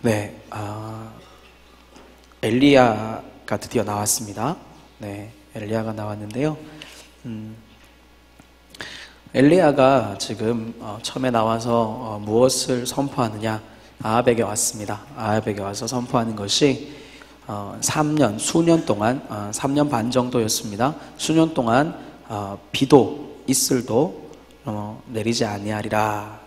네, 엘리야가 드디어 나왔습니다. 네, 엘리야가 나왔는데요. 엘리야가 지금 처음에 나와서 무엇을 선포하느냐? 아합에게 왔습니다. 아합에게 와서 선포하는 것이 3년, 수년 동안 3년 반 정도였습니다. 수년 동안 비도 이슬도 내리지 아니하리라.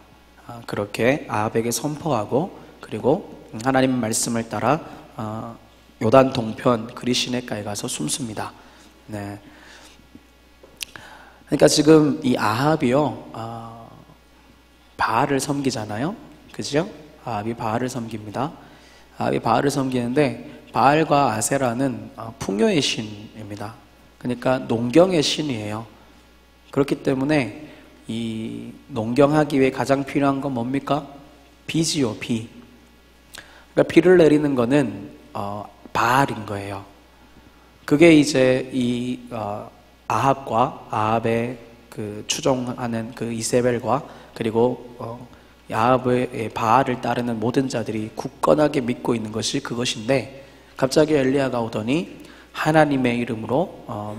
그렇게 아합에게 선포하고, 그리고 하나님의 말씀을 따라 요단 동편 그리시네가에 가서 숨습니다. 네. 그러니까 지금 이 아합이요, 바알을 섬기잖아요. 그죠? 아합이 바알을 섬깁니다. 아합이 바알을 섬기는데, 바알과 아세라는 풍요의 신입니다. 그러니까 농경의 신이에요. 그렇기 때문에 이 농경하기 위해 가장 필요한 건 뭡니까? 비지요, 비. 그러니까 비를 내리는 거는 바알인 거예요. 그게 이제 이 아합과 아합의 그 추종하는 그 이세벨과, 그리고 아합의 바알을 따르는 모든 자들이 굳건하게 믿고 있는 것이 그것인데, 갑자기 엘리야가 오더니 하나님의 이름으로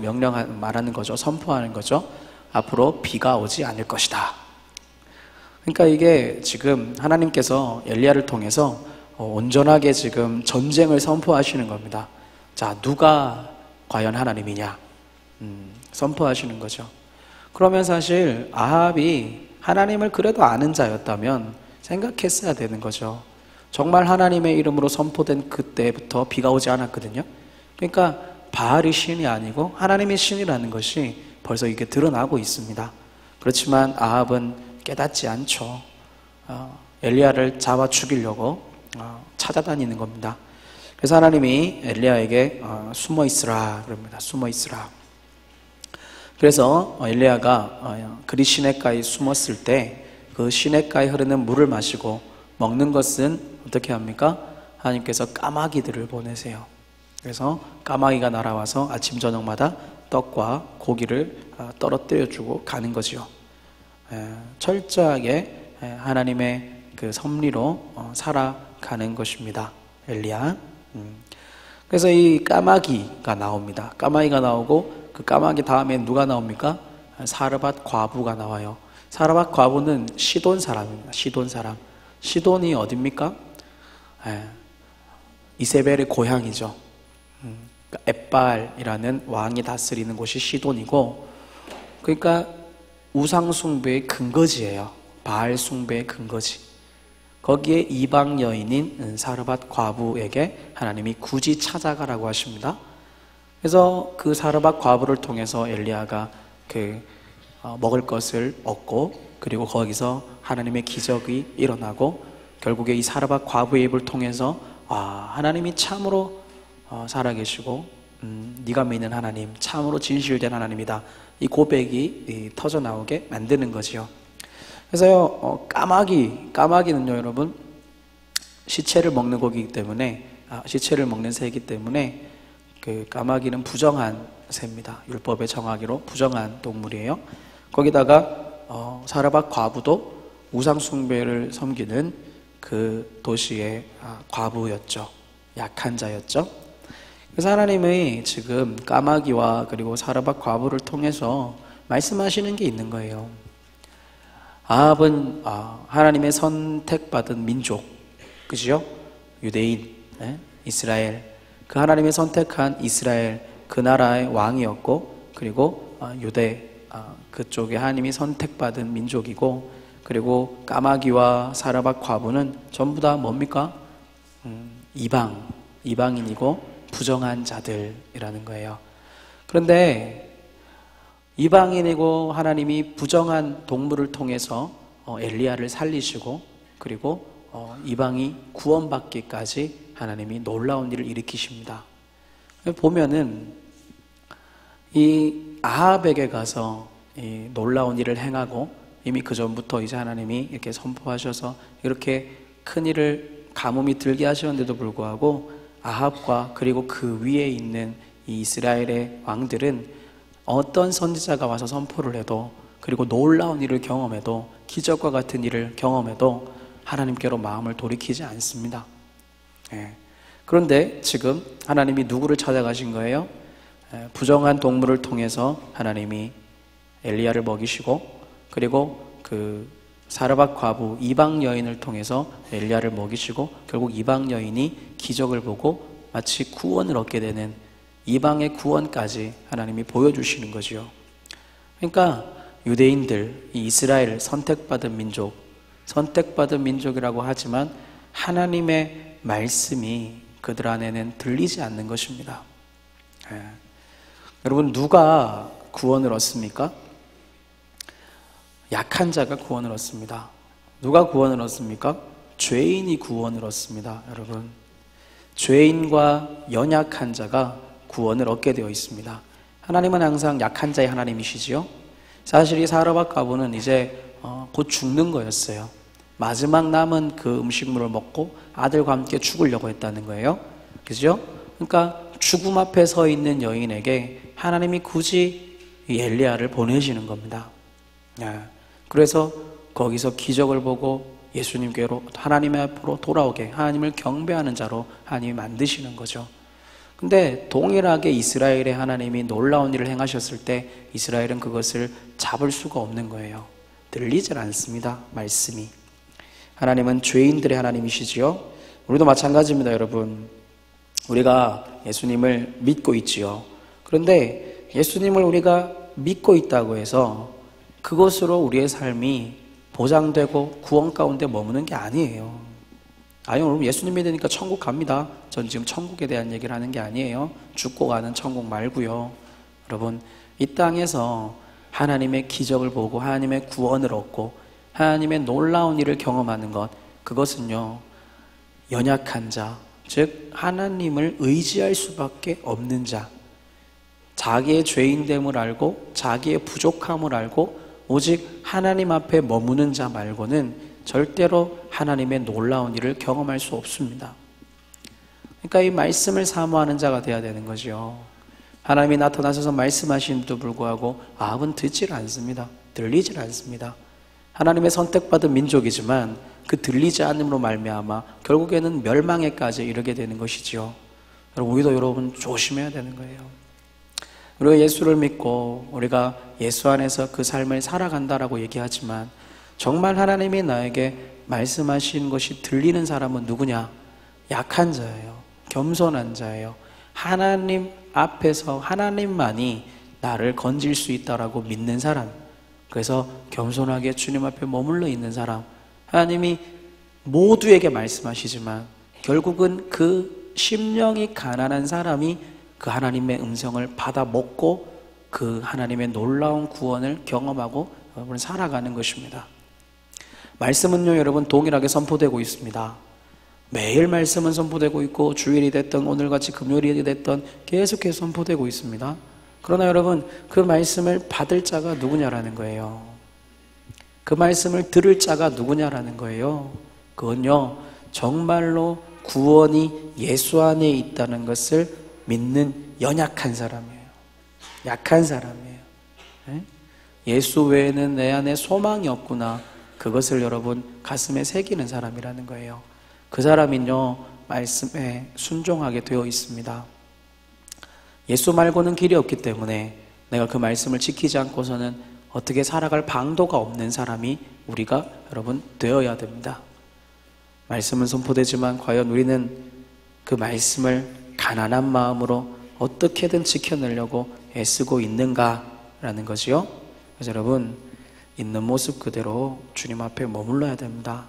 말하는 거죠. 선포하는 거죠. 앞으로 비가 오지 않을 것이다. 그러니까 이게 지금 하나님께서 엘리야를 통해서 온전하게 지금 전쟁을 선포하시는 겁니다. 자, 누가 과연 하나님이냐? 선포하시는 거죠. 그러면 사실 아합이 하나님을 그래도 아는 자였다면 생각했어야 되는 거죠. 정말 하나님의 이름으로 선포된 그때부터 비가 오지 않았거든요. 그러니까 바알이 신이 아니고 하나님의 신이라는 것이 벌써 이게 드러나고 있습니다. 그렇지만 아합은 깨닫지 않죠. 엘리야를 잡아 죽이려고 찾아다니는 겁니다. 그래서 하나님이 엘리야에게 숨어 있으라 그럽니다. 숨어 있으라. 그래서 엘리야가 그리 시냇가에 숨었을 때 그 시냇가에 흐르는 물을 마시고 먹는 것은 어떻게 합니까? 하나님께서 까마귀들을 보내세요. 그래서 까마귀가 날아와서 아침 저녁마다 떡과 고기를 떨어뜨려주고 가는 거지요. 철저하게 하나님의 그 섭리로 살아가는 것입니다. 엘리야. 그래서 이 까마귀가 나옵니다. 까마귀가 나오고, 그 까마귀 다음에 누가 나옵니까? 사르밧 과부가 나와요. 사르밧 과부는 시돈 사람입니다. 시돈 사람. 시돈이 어딥니까? 이세벨의 고향이죠. 엣발이라는 왕이 다스리는 곳이 시돈이고, 그러니까 우상 숭배의 근거지예요. 바알 숭배의 근거지. 거기에 이방 여인인 사르밧 과부에게 하나님이 굳이 찾아가라고 하십니다. 그래서 그 사르밧 과부를 통해서 엘리야가 먹을 것을 얻고, 그리고 거기서 하나님의 기적이 일어나고, 결국에 이 사르밧 과부의 입을 통해서 하나님이 참으로 살아계시고 네가 믿는 하나님 참으로 진실된 하나님이다, 이 고백이 터져 나오게 만드는 거지요. 그래서요, 까마귀는요 여러분, 시체를 먹는 고기이기 때문에, 시체를 먹는 새이기 때문에 그 까마귀는 부정한 새입니다. 율법의 정하기로 부정한 동물이에요. 거기다가 사르밧 과부도 우상 숭배를 섬기는 그 도시의 과부였죠. 약한 자였죠. 그래서 하나님이 지금 까마귀와 그리고 사르밧 과부를 통해서 말씀하시는 게 있는 거예요. 아합은 하나님의 선택받은 민족, 그죠? 유대인, 이스라엘, 그 하나님의 선택한 이스라엘, 그 나라의 왕이었고, 그리고 유대, 그쪽에 하나님이 선택받은 민족이고, 그리고 까마귀와 사르밧 과부는 전부 다 뭡니까? 이방인이고 부정한 자들이라는 거예요. 그런데 이방인이고 하나님이 부정한 동물을 통해서 엘리야를 살리시고, 그리고 이방이 구원받기까지 하나님이 놀라운 일을 일으키십니다. 보면은 이 아합에게 가서 이 놀라운 일을 행하고, 이미 그 전부터 이제 하나님이 이렇게 선포하셔서 이렇게 큰 일을 가뭄이 들게 하셨는데도 불구하고, 아합과 그리고 그 위에 있는 이 이스라엘의 왕들은 어떤 선지자가 와서 선포를 해도, 그리고 놀라운 일을 경험해도, 기적과 같은 일을 경험해도 하나님께로 마음을 돌이키지 않습니다. 예. 그런데 지금 하나님이 누구를 찾아가신 거예요? 부정한 동물을 통해서 하나님이 엘리야를 먹이시고, 그리고 그 사르밧 과부 이방 여인을 통해서 엘리야를 먹이시고, 결국 이방 여인이 기적을 보고 마치 구원을 얻게 되는 이방의 구원까지 하나님이 보여주시는 거지요. 그러니까 유대인들, 이 이스라엘 선택받은 민족이라고 하지만 하나님의 말씀이 그들 안에는 들리지 않는 것입니다. 여러분, 누가 구원을 얻습니까? 약한 자가 구원을 얻습니다. 누가 구원을 얻습니까? 죄인이 구원을 얻습니다. 여러분, 죄인과 연약한 자가 구원을 얻게 되어 있습니다. 하나님은 항상 약한 자의 하나님이시지요. 사실 이 사르밧 과부는 이제 곧 죽는 거였어요. 마지막 남은 그 음식물을 먹고 아들과 함께 죽으려고 했다는 거예요. 그죠? 그러니까 죽음 앞에 서 있는 여인에게 하나님이 굳이 이 엘리야를 보내시는 겁니다. 그래서 거기서 기적을 보고 예수님께로, 하나님의 앞으로 돌아오게, 하나님을 경배하는 자로 하나님이 만드시는 거죠. 근데 동일하게 이스라엘의 하나님이 놀라운 일을 행하셨을 때 이스라엘은 그것을 잡을 수가 없는 거예요. 들리질 않습니다, 말씀이. 하나님은 죄인들의 하나님이시지요. 우리도 마찬가지입니다, 여러분. 우리가 예수님을 믿고 있지요. 그런데 예수님을 우리가 믿고 있다고 해서 그것으로 우리의 삶이 보장되고 구원 가운데 머무는 게 아니에요. 아니요, 여러분, 예수님 믿으니까 천국 갑니다. 전 지금 천국에 대한 얘기를 하는 게 아니에요. 죽고 가는 천국 말고요. 여러분, 이 땅에서 하나님의 기적을 보고 하나님의 구원을 얻고 하나님의 놀라운 일을 경험하는 것, 그것은요, 연약한 자, 즉 하나님을 의지할 수밖에 없는 자, 자기의 죄인됨을 알고 자기의 부족함을 알고 오직 하나님 앞에 머무는 자 말고는 절대로 하나님의 놀라운 일을 경험할 수 없습니다. 그러니까 이 말씀을 사모하는 자가 되어야 되는 거죠. 하나님이 나타나셔서 말씀하시는데도 불구하고 아합은 듣질 않습니다. 들리질 않습니다. 하나님의 선택받은 민족이지만 그 들리지 않음으로 말미암아 결국에는 멸망에까지 이르게 되는 것이지요. 우리도 여러분 조심해야 되는 거예요. 우리가 예수를 믿고 우리가 예수 안에서 그 삶을 살아간다라고 얘기하지만 정말 하나님이 나에게 말씀하신 것이 들리는 사람은 누구냐? 약한 자예요. 겸손한 자예요. 하나님 앞에서 하나님만이 나를 건질 수 있다라고 믿는 사람, 그래서 겸손하게 주님 앞에 머물러 있는 사람, 하나님이 모두에게 말씀하시지만 결국은 그 심령이 가난한 사람이 그 하나님의 음성을 받아 먹고 그 하나님의 놀라운 구원을 경험하고 여러분 살아가는 것입니다. 말씀은요, 여러분, 동일하게 선포되고 있습니다. 매일 말씀은 선포되고 있고 주일이 됐든 오늘같이 금요일이 됐든 계속해서 선포되고 있습니다. 그러나 여러분, 그 말씀을 받을 자가 누구냐라는 거예요. 그 말씀을 들을 자가 누구냐라는 거예요. 그건요, 정말로 구원이 예수 안에 있다는 것을 믿는 연약한 사람이에요. 약한 사람이에요. 예수 외에는 내 안에 소망이 없구나, 그것을 여러분 가슴에 새기는 사람이라는 거예요. 그 사람은요, 말씀에 순종하게 되어 있습니다. 예수 말고는 길이 없기 때문에 내가 그 말씀을 지키지 않고서는 어떻게 살아갈 방도가 없는 사람이 우리가 여러분 되어야 됩니다. 말씀은 선포되지만 과연 우리는 그 말씀을 가난한 마음으로 어떻게든 지켜내려고 애쓰고 있는가라는 거지요. 그래서 여러분, 있는 모습 그대로 주님 앞에 머물러야 됩니다.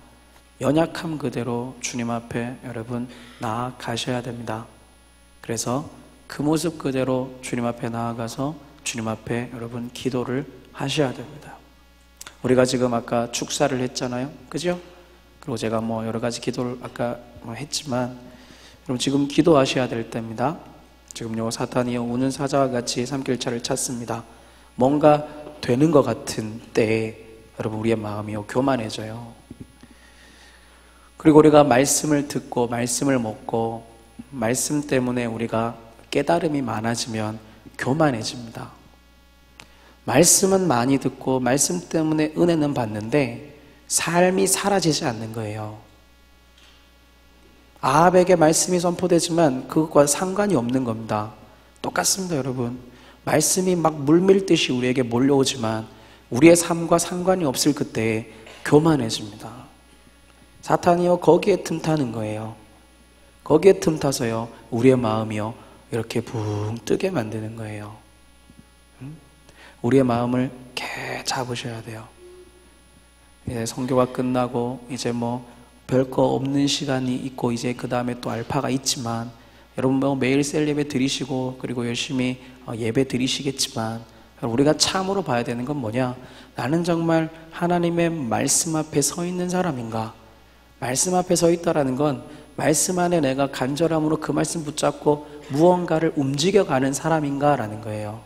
연약함 그대로 주님 앞에 여러분 나아가셔야 됩니다. 그래서 그 모습 그대로 주님 앞에 나아가서 주님 앞에 여러분 기도를 하셔야 됩니다. 우리가 지금 아까 축사를 했잖아요, 그죠? 그리고 제가 여러 가지 기도를 아까 했지만 여러분 지금 기도하셔야 될 때입니다. 지금요, 사탄이 우는 사자와 같이 삼킬차를 찾습니다. 뭔가 되는 것 같은 때에 여러분 우리의 마음이요 교만해져요. 그리고 우리가 말씀을 듣고 말씀을 먹고 말씀 때문에 우리가 깨달음이 많아지면 교만해집니다. 말씀은 많이 듣고 말씀 때문에 은혜는 받는데 삶이 사라지지 않는 거예요. 아합에게 말씀이 선포되지만 그것과 상관이 없는 겁니다. 똑같습니다, 여러분. 말씀이 막 물밀듯이 우리에게 몰려오지만 우리의 삶과 상관이 없을 그때에 교만해집니다. 사탄이요, 거기에 틈타는 거예요. 거기에 틈타서요, 우리의 마음이요, 이렇게 붕 뜨게 만드는 거예요. 우리의 마음을 이렇게 잡으셔야 돼요. 이제 선교가 끝나고 이제 뭐 별거 없는 시간이 있고 이제 그 다음에 또 알파가 있지만, 여러분 뭐 매일 셀 예배 드리시고 그리고 열심히 예배 드리시겠지만, 우리가 참으로 봐야 되는 건 뭐냐? 나는 정말 하나님의 말씀 앞에 서 있는 사람인가? 말씀 앞에 서 있다라는 건 말씀 안에 내가 간절함으로 그 말씀 붙잡고 무언가를 움직여가는 사람인가? 라는 거예요.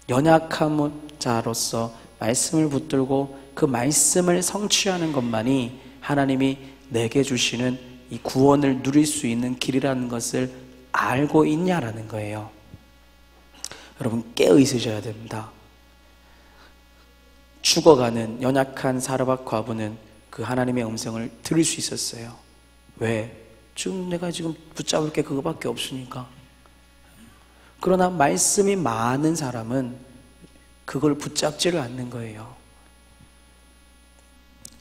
연약한 자로서 말씀을 붙들고 그 말씀을 성취하는 것만이 하나님이 내게 주시는 이 구원을 누릴 수 있는 길이라는 것을 알고 있냐라는 거예요. 여러분 깨어 있으셔야 됩니다. 죽어가는 연약한 사르밧 과부는 그 하나님의 음성을 들을 수 있었어요. 왜? 지금 내가 지금 붙잡을 게 그거밖에 없으니까. 그러나 말씀이 많은 사람은 그걸 붙잡지를 않는 거예요.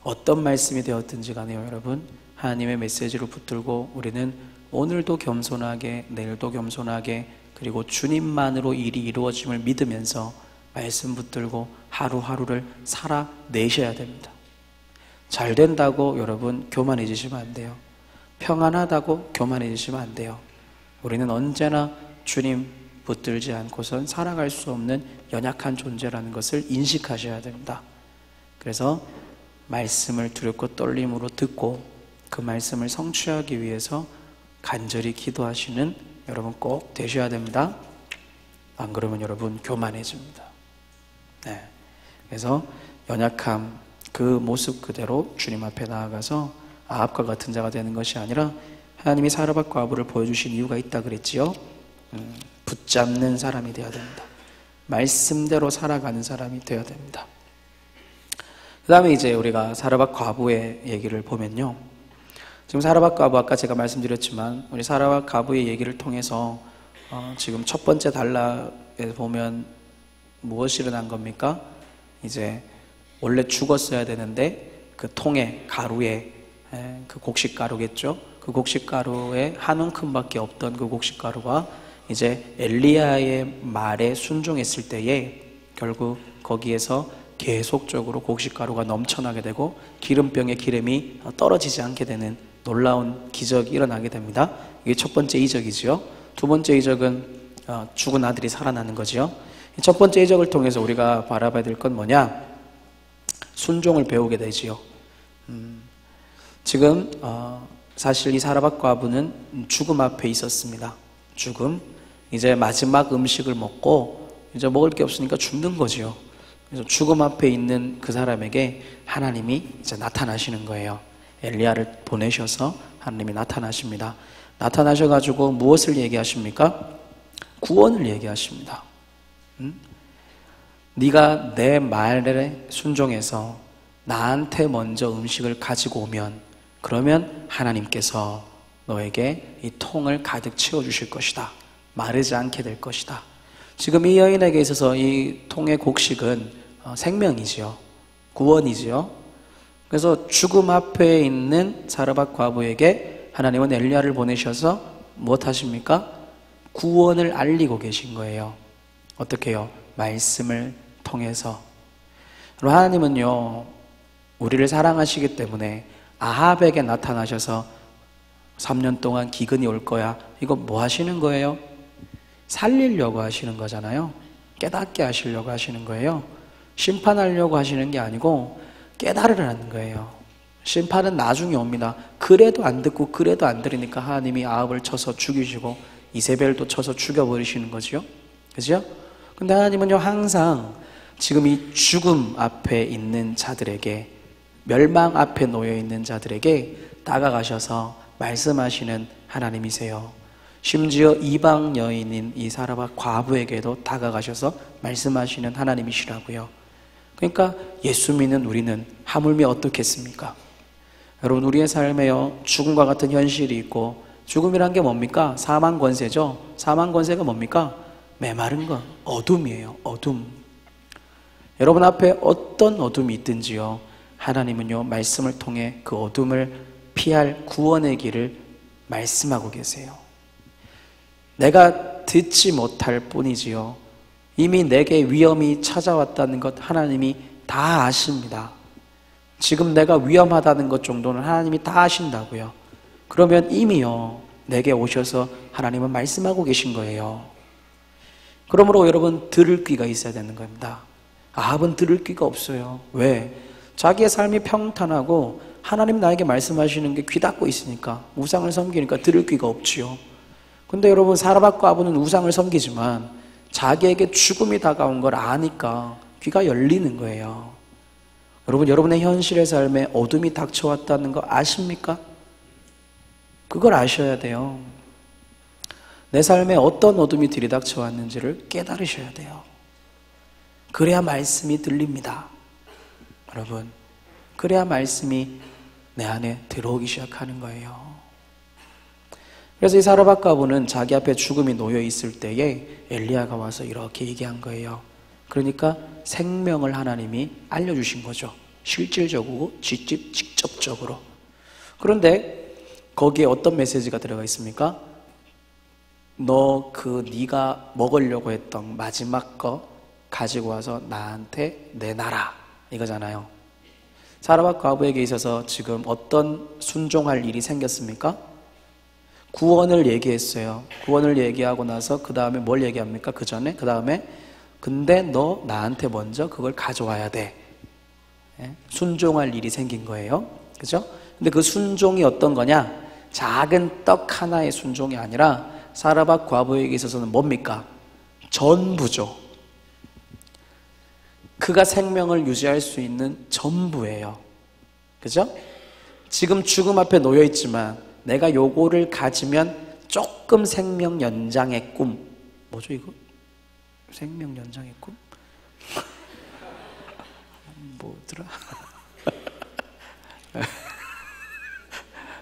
어떤 말씀이 되었든지 간에요, 여러분, 하나님의 메시지를 붙들고 우리는 오늘도 겸손하게, 내일도 겸손하게, 그리고 주님만으로 일이 이루어짐을 믿으면서 말씀 붙들고 하루하루를 살아내셔야 됩니다. 잘 된다고 여러분 교만해지시면 안 돼요. 평안하다고 교만해지시면 안 돼요. 우리는 언제나 주님 붙들지 않고선 살아갈 수 없는 연약한 존재라는 것을 인식하셔야 됩니다. 그래서 말씀을 두렵고 떨림으로 듣고 그 말씀을 성취하기 위해서 간절히 기도하시는 여러분 꼭 되셔야 됩니다. 안 그러면 여러분 교만해집니다. 네. 그래서 연약함 그 모습 그대로 주님 앞에 나아가서 아합과 같은 자가 되는 것이 아니라, 하나님이 사르밧 과부를 보여주신 이유가 있다 그랬지요. 붙잡는 사람이 되어야 됩니다. 말씀대로 살아가는 사람이 되어야 됩니다. 그 다음에 이제 우리가 사르밧 과부의 얘기를 보면요, 지금 사르밧 과부 아까 제가 말씀드렸지만 우리 사르밧 과부의 얘기를 통해서 지금 첫 번째 단락에 보면 무엇이 일어난 겁니까? 이제 원래 죽었어야 되는데 그 통에 가루에, 그 곡식가루겠죠. 그 곡식가루에 한 움큼밖에 없던 그 곡식가루가 이제 엘리야의 말에 순종했을 때에 결국 거기에서 계속적으로 곡식가루가 넘쳐나게 되고 기름병의 기름이 떨어지지 않게 되는 놀라운 기적이 일어나게 됩니다. 이게 첫 번째 이적이지요. 두 번째 이적은 죽은 아들이 살아나는 거지요. 첫 번째 이적을 통해서 우리가 바라봐야 될 건 뭐냐? 순종을 배우게 되지요. 지금 사실 이 사르밧 과부는 죽음 앞에 있었습니다. 죽음, 이제 마지막 음식을 먹고 이제 먹을 게 없으니까 죽는 거지요. 그래서 죽음 앞에 있는 그 사람에게 하나님이 이제 나타나시는 거예요. 엘리야를 보내셔서 하나님이 나타나십니다. 나타나셔가지고 무엇을 얘기하십니까? 구원을 얘기하십니다. 네가 내 말에 순종해서 나한테 먼저 음식을 가지고 오면, 그러면 하나님께서 너에게 이 통을 가득 채워주실 것이다. 마르지 않게 될 것이다. 지금 이 여인에게 있어서 이 통의 곡식은 생명이지요. 구원이지요. 그래서 죽음 앞에 있는 사르밧 과부에게 하나님은 엘리야를 보내셔서 무엇 하십니까? 구원을 알리고 계신 거예요. 어떻게 해요? 말씀을 통해서. 하나님은요, 우리를 사랑하시기 때문에 아합에게 나타나셔서 3년 동안 기근이 올 거야, 이거 뭐 하시는 거예요? 살리려고 하시는 거잖아요. 깨닫게 하시려고 하시는 거예요. 심판하려고 하시는 게 아니고 깨달으라는 거예요. 심판은 나중에 옵니다. 그래도 안 듣고 그래도 안 들으니까 하나님이 아합을 쳐서 죽이시고 이세벨도 쳐서 죽여버리시는 거죠. 그죠? 근데 하나님은요, 항상 지금 이 죽음 앞에 있는 자들에게, 멸망 앞에 놓여 있는 자들에게 다가가셔서 말씀하시는 하나님이세요. 심지어 이방 여인인 이 사르밧 과부에게도 다가가셔서 말씀하시는 하나님이시라고요. 그러니까 예수 믿는 우리는 하물며 어떻겠습니까? 여러분, 우리의 삶에요, 죽음과 같은 현실이 있고, 죽음이란 게 뭡니까? 사망 권세죠. 사망 권세가 뭡니까? 메마른 것, 어둠이에요. 어둠. 여러분 앞에 어떤 어둠이 있든지요, 하나님은요, 말씀을 통해 그 어둠을 피할 구원의 길을 말씀하고 계세요. 내가 듣지 못할 뿐이지요, 이미 내게 위험이 찾아왔다는 것 하나님이 다 아십니다. 지금 내가 위험하다는 것 정도는 하나님이 다 아신다고요. 그러면 이미요, 내게 오셔서 하나님은 말씀하고 계신 거예요. 그러므로 여러분, 들을 귀가 있어야 되는 겁니다. 아합은 들을 귀가 없어요. 왜? 자기의 삶이 평탄하고 하나님 나에게 말씀하시는 게 귀 닫고 있으니까, 우상을 섬기니까 들을 귀가 없지요. 근데 여러분, 사라밧과 아브는 우상을 섬기지만 자기에게 죽음이 다가온 걸 아니까 귀가 열리는 거예요. 여러분, 여러분의 현실의 삶에 어둠이 닥쳐왔다는 거 아십니까? 그걸 아셔야 돼요. 내 삶에 어떤 어둠이 들이닥쳐왔는지를 깨달으셔야 돼요. 그래야 말씀이 들립니다. 여러분, 그래야 말씀이 내 안에 들어오기 시작하는 거예요. 그래서 이 사라밧과 아브는 자기 앞에 죽음이 놓여 있을 때에 엘리야가 와서 이렇게 얘기한 거예요. 그러니까 생명을 하나님이 알려주신 거죠. 실질적이고 직접적으로. 그런데 거기에 어떤 메시지가 들어가 있습니까? 너 네가 먹으려고 했던 마지막 거 가지고 와서 나한테 내놔라, 이거잖아요. 사라밧과 아브에게 있어서 지금 어떤 순종할 일이 생겼습니까? 구원을 얘기했어요. 구원을 얘기하고 나서 그 다음에 뭘 얘기합니까? 그 전에? 그 다음에 근데 너 나한테 먼저 그걸 가져와야 돼. 순종할 일이 생긴 거예요. 그죠? 근데 그 순종이 어떤 거냐? 작은 떡 하나의 순종이 아니라 사라밧 과부에게 있어서는 뭡니까? 전부죠. 그가 생명을 유지할 수 있는 전부예요. 그죠? 지금 죽음 앞에 놓여 있지만 내가 요거를 가지면 조금 생명 연장의 꿈. 뭐죠 이거? 생명 연장의 꿈? 뭐더라?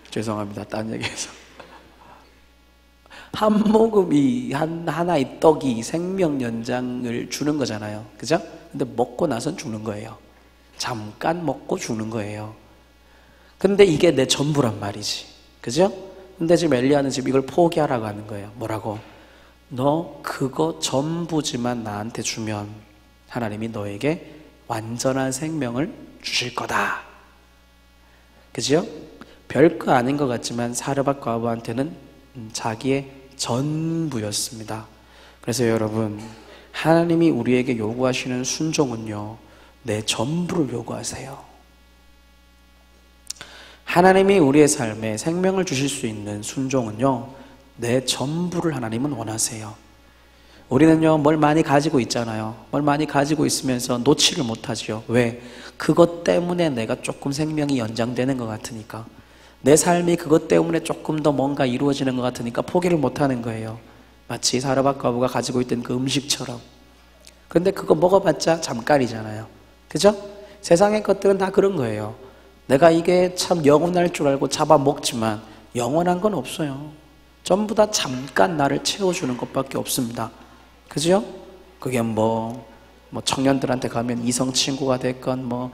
죄송합니다. 딴 얘기해서. 한 모금이 하나의 떡이 생명 연장을 주는 거잖아요. 그죠? 근데 먹고 나선 죽는 거예요. 잠깐 먹고 죽는 거예요. 근데 이게 내 전부란 말이지. 그죠? 근데 지금 엘리야는 지금 이걸 포기하라고 하는 거예요. 뭐라고? 너 그거 전부지만 나한테 주면 하나님이 너에게 완전한 생명을 주실 거다. 그죠? 별거 아닌 것 같지만 사르밧 과부한테는 자기의 전부였습니다. 그래서 여러분, 하나님이 우리에게 요구하시는 순종은요, 내 전부를 요구하세요. 하나님이 우리의 삶에 생명을 주실 수 있는 순종은요, 내 전부를 하나님은 원하세요. 우리는요, 뭘 많이 가지고 있잖아요. 뭘 많이 가지고 있으면서 놓지를 못하죠. 왜? 그것 때문에 내가 조금 생명이 연장되는 것 같으니까, 내 삶이 그것 때문에 조금 더 뭔가 이루어지는 것 같으니까 포기를 못하는 거예요. 마치 사르밧 과부가 가지고 있던 그 음식처럼. 그런데 그거 먹어봤자 잠깐이잖아요. 그죠? 세상의 것들은 다 그런 거예요. 내가 이게 참 영원할 줄 알고 잡아먹지만 영원한 건 없어요. 전부 다 잠깐 나를 채워주는 것밖에 없습니다. 그죠? 그게 뭐 청년들한테 가면 이성 친구가 됐건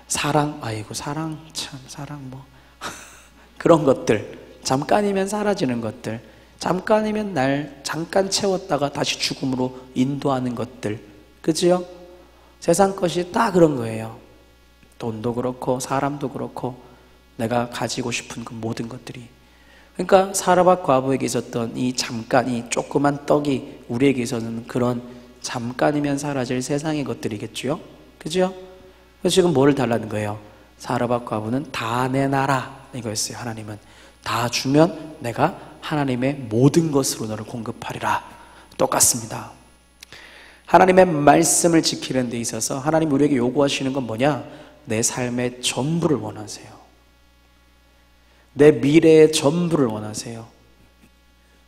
사랑, 아이고 사랑 참 사랑 그런 것들, 잠깐이면 사라지는 것들, 잠깐이면 날 잠깐 채웠다가 다시 죽음으로 인도하는 것들, 그지요? 세상 것이 다 그런 거예요. 돈도 그렇고 사람도 그렇고 내가 가지고 싶은 그 모든 것들이. 그러니까 사르밧 과부에게 있었던 이 잠깐, 이 조그만 떡이 우리에게 있어서는 그런 잠깐이면 사라질 세상의 것들이겠죠. 그죠? 그래서 지금 뭐를 달라는 거예요? 사르밧 과부는 다 내놔라 이거였어요. 하나님은 다 주면 내가 하나님의 모든 것으로 너를 공급하리라. 똑같습니다. 하나님의 말씀을 지키는 데 있어서 하나님 우리에게 요구하시는 건 뭐냐? 내 삶의 전부를 원하세요. 내 미래의 전부를 원하세요.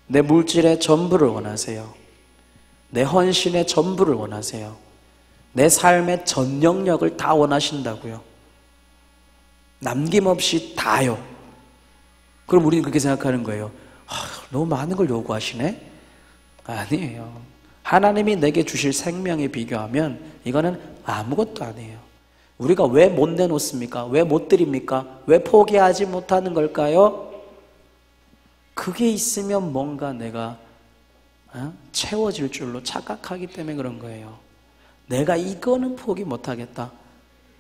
내 물질의 전부를 원하세요. 내 헌신의 전부를 원하세요. 내 삶의 전 영역을 다 원하신다고요. 남김없이 다요. 그럼 우리는 그렇게 생각하는 거예요. 너무 많은 걸 요구하시네? 아니에요. 하나님이 내게 주실 생명에 비교하면 이거는 아무것도 아니에요. 우리가 왜 못 내놓습니까? 왜 못 드립니까? 왜 포기하지 못하는 걸까요? 그게 있으면 뭔가 내가 채워질 줄로 착각하기 때문에 그런 거예요. 내가 이거는 포기 못하겠다.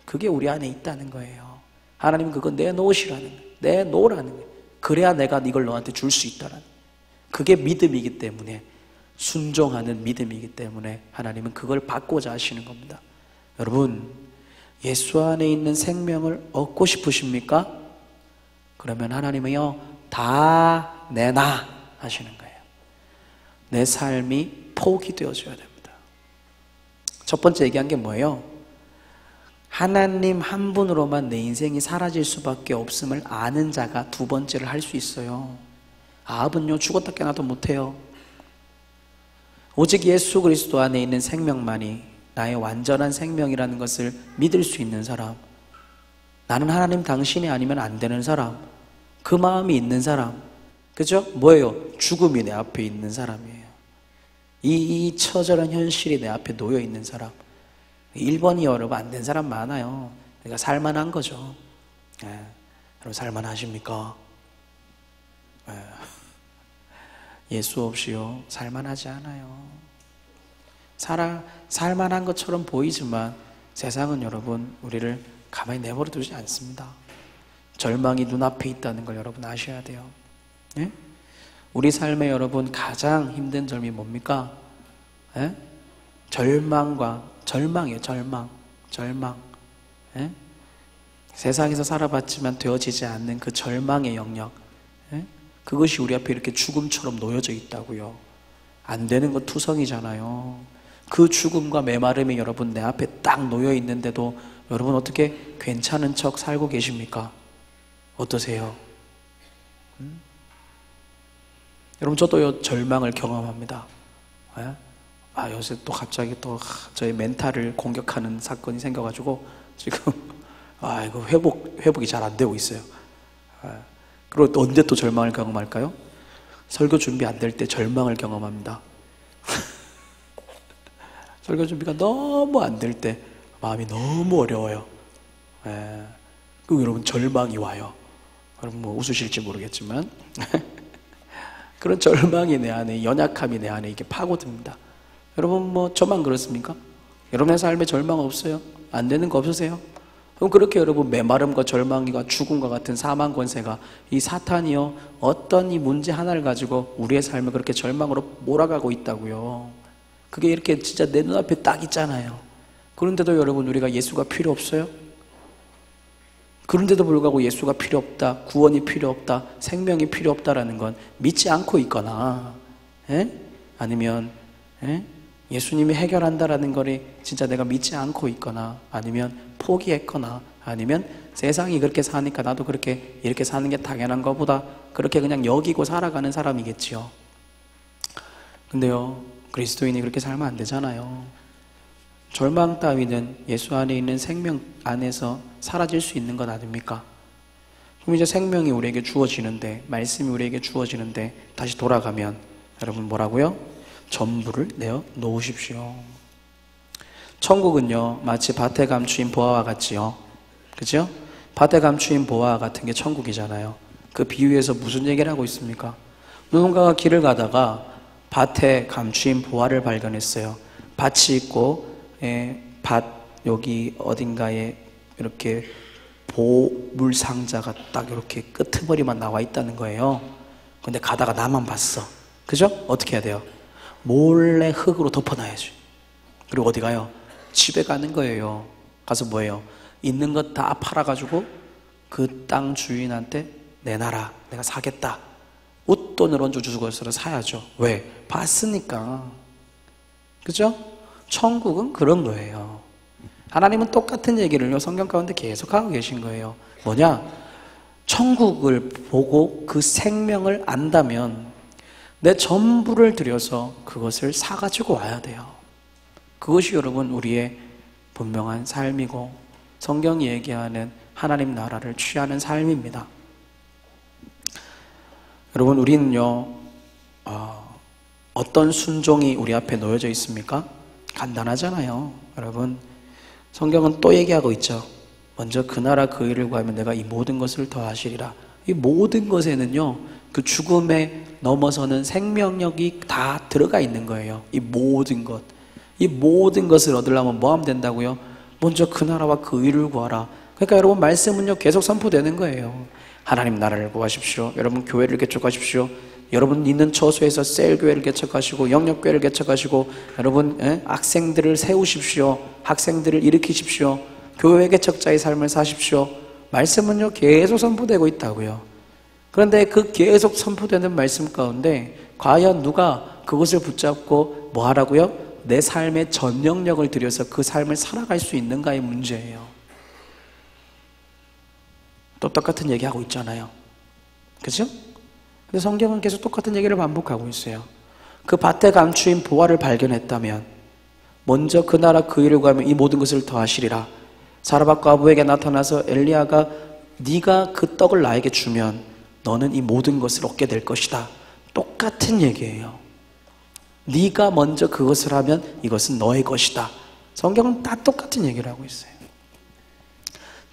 그게 우리 안에 있다는 거예요. 하나님은 그거 내놓으시라는 거예요. 내놓으라는 거예요. 그래야 내가 이걸 너한테 줄 수 있다라는 거예요. 그게 믿음이기 때문에, 순종하는 믿음이기 때문에 하나님은 그걸 받고자 하시는 겁니다. 여러분, 예수 안에 있는 생명을 얻고 싶으십니까? 그러면 하나님은요, 다 내놔 하시는 거예요. 내 삶이 포기되어져야 됩니다. 첫 번째 얘기한 게 뭐예요? 하나님 한 분으로만 내 인생이 사라질 수밖에 없음을 아는 자가 두 번째를 할 수 있어요. 아합은요, 죽었다 깨나도 못해요. 오직 예수 그리스도 안에 있는 생명만이 나의 완전한 생명이라는 것을 믿을 수 있는 사람, 나는 하나님 당신이 아니면 안 되는 사람, 그 마음이 있는 사람, 그죠? 뭐예요? 죽음이 내 앞에 있는 사람이에요. 이 처절한 현실이 내 앞에 놓여 있는 사람. 1번이 여러분 안 된 사람 많아요. 그러니까 살만한 거죠. 여러분 살만하십니까? 예수 없이요 살만하지 않아요. 살만한 것처럼 보이지만 세상은 여러분 우리를 가만히 내버려 두지 않습니다. 절망이 눈앞에 있다는 걸 여러분 아셔야 돼요. 예? 우리 삶에 여러분 가장 힘든 점이 뭡니까? 예? 절망이에요. 절망. 예? 세상에서 살아봤지만 되어지지 않는 그 절망의 영역, 예? 그것이 우리 앞에 이렇게 죽음처럼 놓여져 있다고요. 안 되는 건 투성이잖아요. 그 죽음과 메마름이 여러분 내 앞에 딱 놓여 있는데도 여러분 어떻게 괜찮은 척 살고 계십니까? 어떠세요? 여러분 저도 절망을 경험합니다. 예? 요새 또 갑자기 또 저의 멘탈을 공격하는 사건이 생겨가지고 지금 이거 회복이 잘 안 되고 있어요. 그리고 또 언제 또 절망을 경험할까요? 설교 준비 안 될 때 절망을 경험합니다. 설교 준비가 너무 안 될 때 마음이 너무 어려워요. 그리고 여러분 절망이 와요. 여러분 뭐 웃으실지 모르겠지만 그런 절망이 내 안에, 연약함이 내 안에 이게 파고듭니다. 여러분 뭐 저만 그렇습니까? 여러분의 삶에 절망 없어요? 안 되는 거 없으세요? 그럼 그렇게 여러분 메마름과 절망과 죽음과 같은 사망 권세가, 이 사탄이요 어떤 이 문제 하나를 가지고 우리의 삶을 그렇게 절망으로 몰아가고 있다고요. 그게 이렇게 진짜 내 눈앞에 딱 있잖아요. 그런데도 여러분 우리가 예수가 필요 없어요? 그런데도 불구하고 예수가 필요 없다, 구원이 필요 없다, 생명이 필요 없다라는 건 믿지 않고 있거나, 아니면 예수님이 해결한다라는 거를 진짜 내가 믿지 않고 있거나, 아니면 포기했거나, 아니면 세상이 그렇게 사니까 나도 그렇게 이렇게 사는 게 당연한 것보다 그렇게 그냥 여기고 살아가는 사람이겠지요. 근데요, 그리스도인이 그렇게 살면 안 되잖아요. 절망 따위는 예수 안에 있는 생명 안에서 사라질 수 있는 것 아닙니까? 그럼 이제 생명이 우리에게 주어지는데, 말씀이 우리에게 주어지는데 다시 돌아가면 여러분 뭐라고요? 전부를 내어 놓으십시오. 천국은요 마치 밭에 감추인 보화와 같지요. 그죠? 밭에 감추인 보화 같은 게 천국이잖아요. 그 비유에서 무슨 얘기를 하고 있습니까? 누군가가 길을 가다가 밭에 감추인 보화를 발견했어요. 밭이 있고 밭 여기 어딘가에 이렇게 보물 상자가 딱 이렇게 끄트머리만 나와 있다는 거예요. 근데 가다가 나만 봤어. 그죠? 어떻게 해야 돼요? 몰래 흙으로 덮어놔야지. 그리고 어디 가요? 집에 가는 거예요. 가서 뭐예요? 있는 것 다 팔아가지고 그 땅 주인한테 내놔라, 내가 사겠다. 웃돈을 얹어주고 해서 사야죠. 왜? 봤으니까. 그죠? 천국은 그런 거예요. 하나님은 똑같은 얘기를요 성경 가운데 계속 하고 계신 거예요. 뭐냐? 천국을 보고 그 생명을 안다면 내 전부를 들여서 그것을 사가지고 와야 돼요. 그것이 여러분 우리의 분명한 삶이고 성경이 얘기하는 하나님 나라를 취하는 삶입니다. 여러분, 우리는요 어떤 순종이 우리 앞에 놓여져 있습니까? 간단하잖아요. 여러분, 성경은 또 얘기하고 있죠. 먼저 그 나라 그 일을 구하면 내가 이 모든 것을 더하시리라. 이 모든 것에는요 그 죽음에 넘어서는 생명력이 다 들어가 있는 거예요. 이 모든 것을 얻으려면 뭐 하면 된다고요? 먼저 그 나라와 그 일을 구하라. 그러니까 여러분, 말씀은요 계속 선포되는 거예요. 하나님 나라를 구하십시오. 여러분, 교회를 개척하십시오. 여러분 있는 처소에서 셀교회를 개척하시고 영역교회를 개척하시고, 여러분 학생들을 세우십시오. 학생들을 일으키십시오. 교회 개척자의 삶을 사십시오. 말씀은요 계속 선포되고 있다고요. 그런데 그 계속 선포되는 말씀 가운데 과연 누가 그것을 붙잡고 뭐 하라고요? 내 삶의 전영력을 들여서 그 삶을 살아갈 수 있는가의 문제예요. 또 똑같은 얘기하고 있잖아요. 그죠? 근데 성경은 계속 똑같은 얘기를 반복하고 있어요. 그 밭에 감추인 보화를 발견했다면 먼저 그 나라 그 일을 구하면 이 모든 것을 더하시리라. 사르밧 과부에게 나타나서 엘리야가 네가 그 떡을 나에게 주면 너는 이 모든 것을 얻게 될 것이다. 똑같은 얘기예요. 네가 먼저 그것을 하면 이것은 너의 것이다. 성경은 다 똑같은 얘기를 하고 있어요.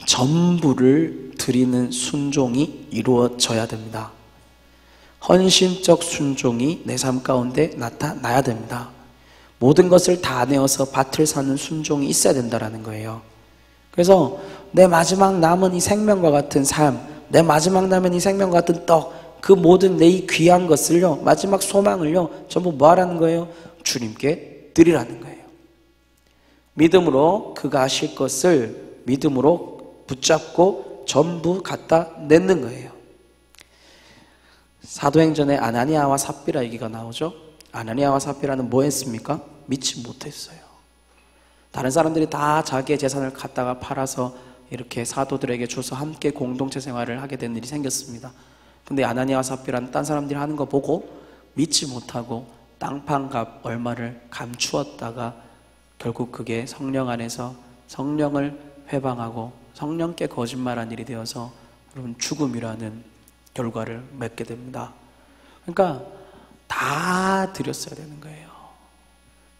전부를 드리는 순종이 이루어져야 됩니다. 헌신적 순종이 내 삶 가운데 나타나야 됩니다. 모든 것을 다 내어서 밭을 사는 순종이 있어야 된다는 거예요. 그래서 내 마지막 남은 이 생명과 같은 삶, 내 마지막 남은 이 생명과 같은 떡, 그 모든 내 이 귀한 것을요, 마지막 소망을요, 전부 뭐 하라는 거예요? 주님께 드리라는 거예요. 믿음으로 그가 하실 것을 믿음으로 붙잡고 전부 갖다 내는 거예요. 사도행전에 아나니아와 삽비라 얘기가 나오죠. 아나니아와 삽비라는 뭐 했습니까? 믿지 못했어요. 다른 사람들이 다 자기의 재산을 갖다가 팔아서 이렇게 사도들에게 줘서 함께 공동체 생활을 하게 된 일이 생겼습니다. 근데 아나니아와 삽비라는 딴 사람들이 하는 거 보고 믿지 못하고 땅판값 얼마를 감추었다가 결국 그게 성령 안에서 성령을 회방하고 성령께 거짓말한 일이 되어서 여러분 죽음이라는 결과를 맺게 됩니다. 그러니까 다 드렸어야 되는 거예요.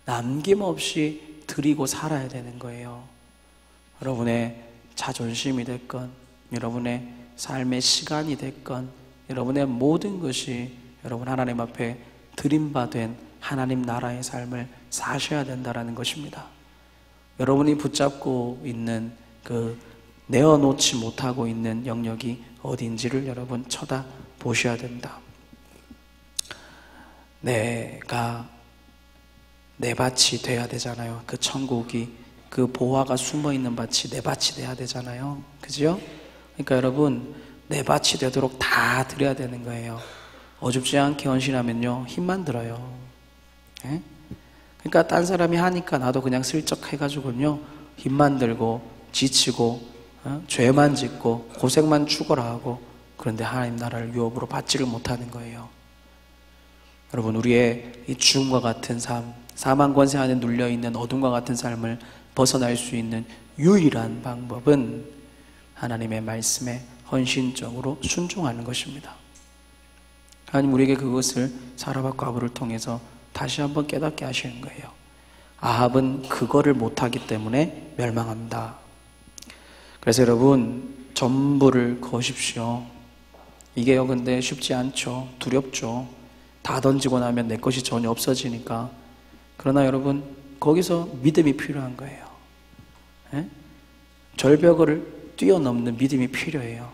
남김없이 드리고 살아야 되는 거예요. 여러분의 자존심이 됐건, 여러분의 삶의 시간이 됐건, 여러분의 모든 것이 여러분 하나님 앞에 드림받은 하나님 나라의 삶을 사셔야 된다는 것입니다. 여러분이 붙잡고 있는 그 내어놓지 못하고 있는 영역이 어딘지를 여러분 쳐다보셔야 됩니다. 내가 내 밭이 돼야 되잖아요. 그 천국이, 그 보화가 숨어있는 밭이 내 밭이 돼야 되잖아요. 그죠? 그러니까 여러분, 내 밭이 되도록 다 드려야 되는 거예요. 어줍지 않게 헌신하면요 힘만 들어요. 예? 그러니까 딴 사람이 하니까 나도 그냥 슬쩍 해가지고요 힘만 들고 지치고 죄만 짓고 고생만 죽어라 하고, 그런데 하나님 나라를 유업으로 받지를 못하는 거예요. 여러분, 우리의 이 죽음과 같은 삶, 사망 권세 안에 눌려있는 어둠과 같은 삶을 벗어날 수 있는 유일한 방법은 하나님의 말씀에 헌신적으로 순종하는 것입니다. 하나님 우리에게 그것을 사르밧 과부를 통해서 다시 한번 깨닫게 하시는 거예요. 아합은 그거를 못하기 때문에 멸망합니다. 그래서 여러분, 전부를 거십시오. 이게요 근데 쉽지 않죠. 두렵죠. 다 던지고 나면 내 것이 전혀 없어지니까. 그러나 여러분, 거기서 믿음이 필요한 거예요. 예? 절벽을 뛰어넘는 믿음이 필요해요.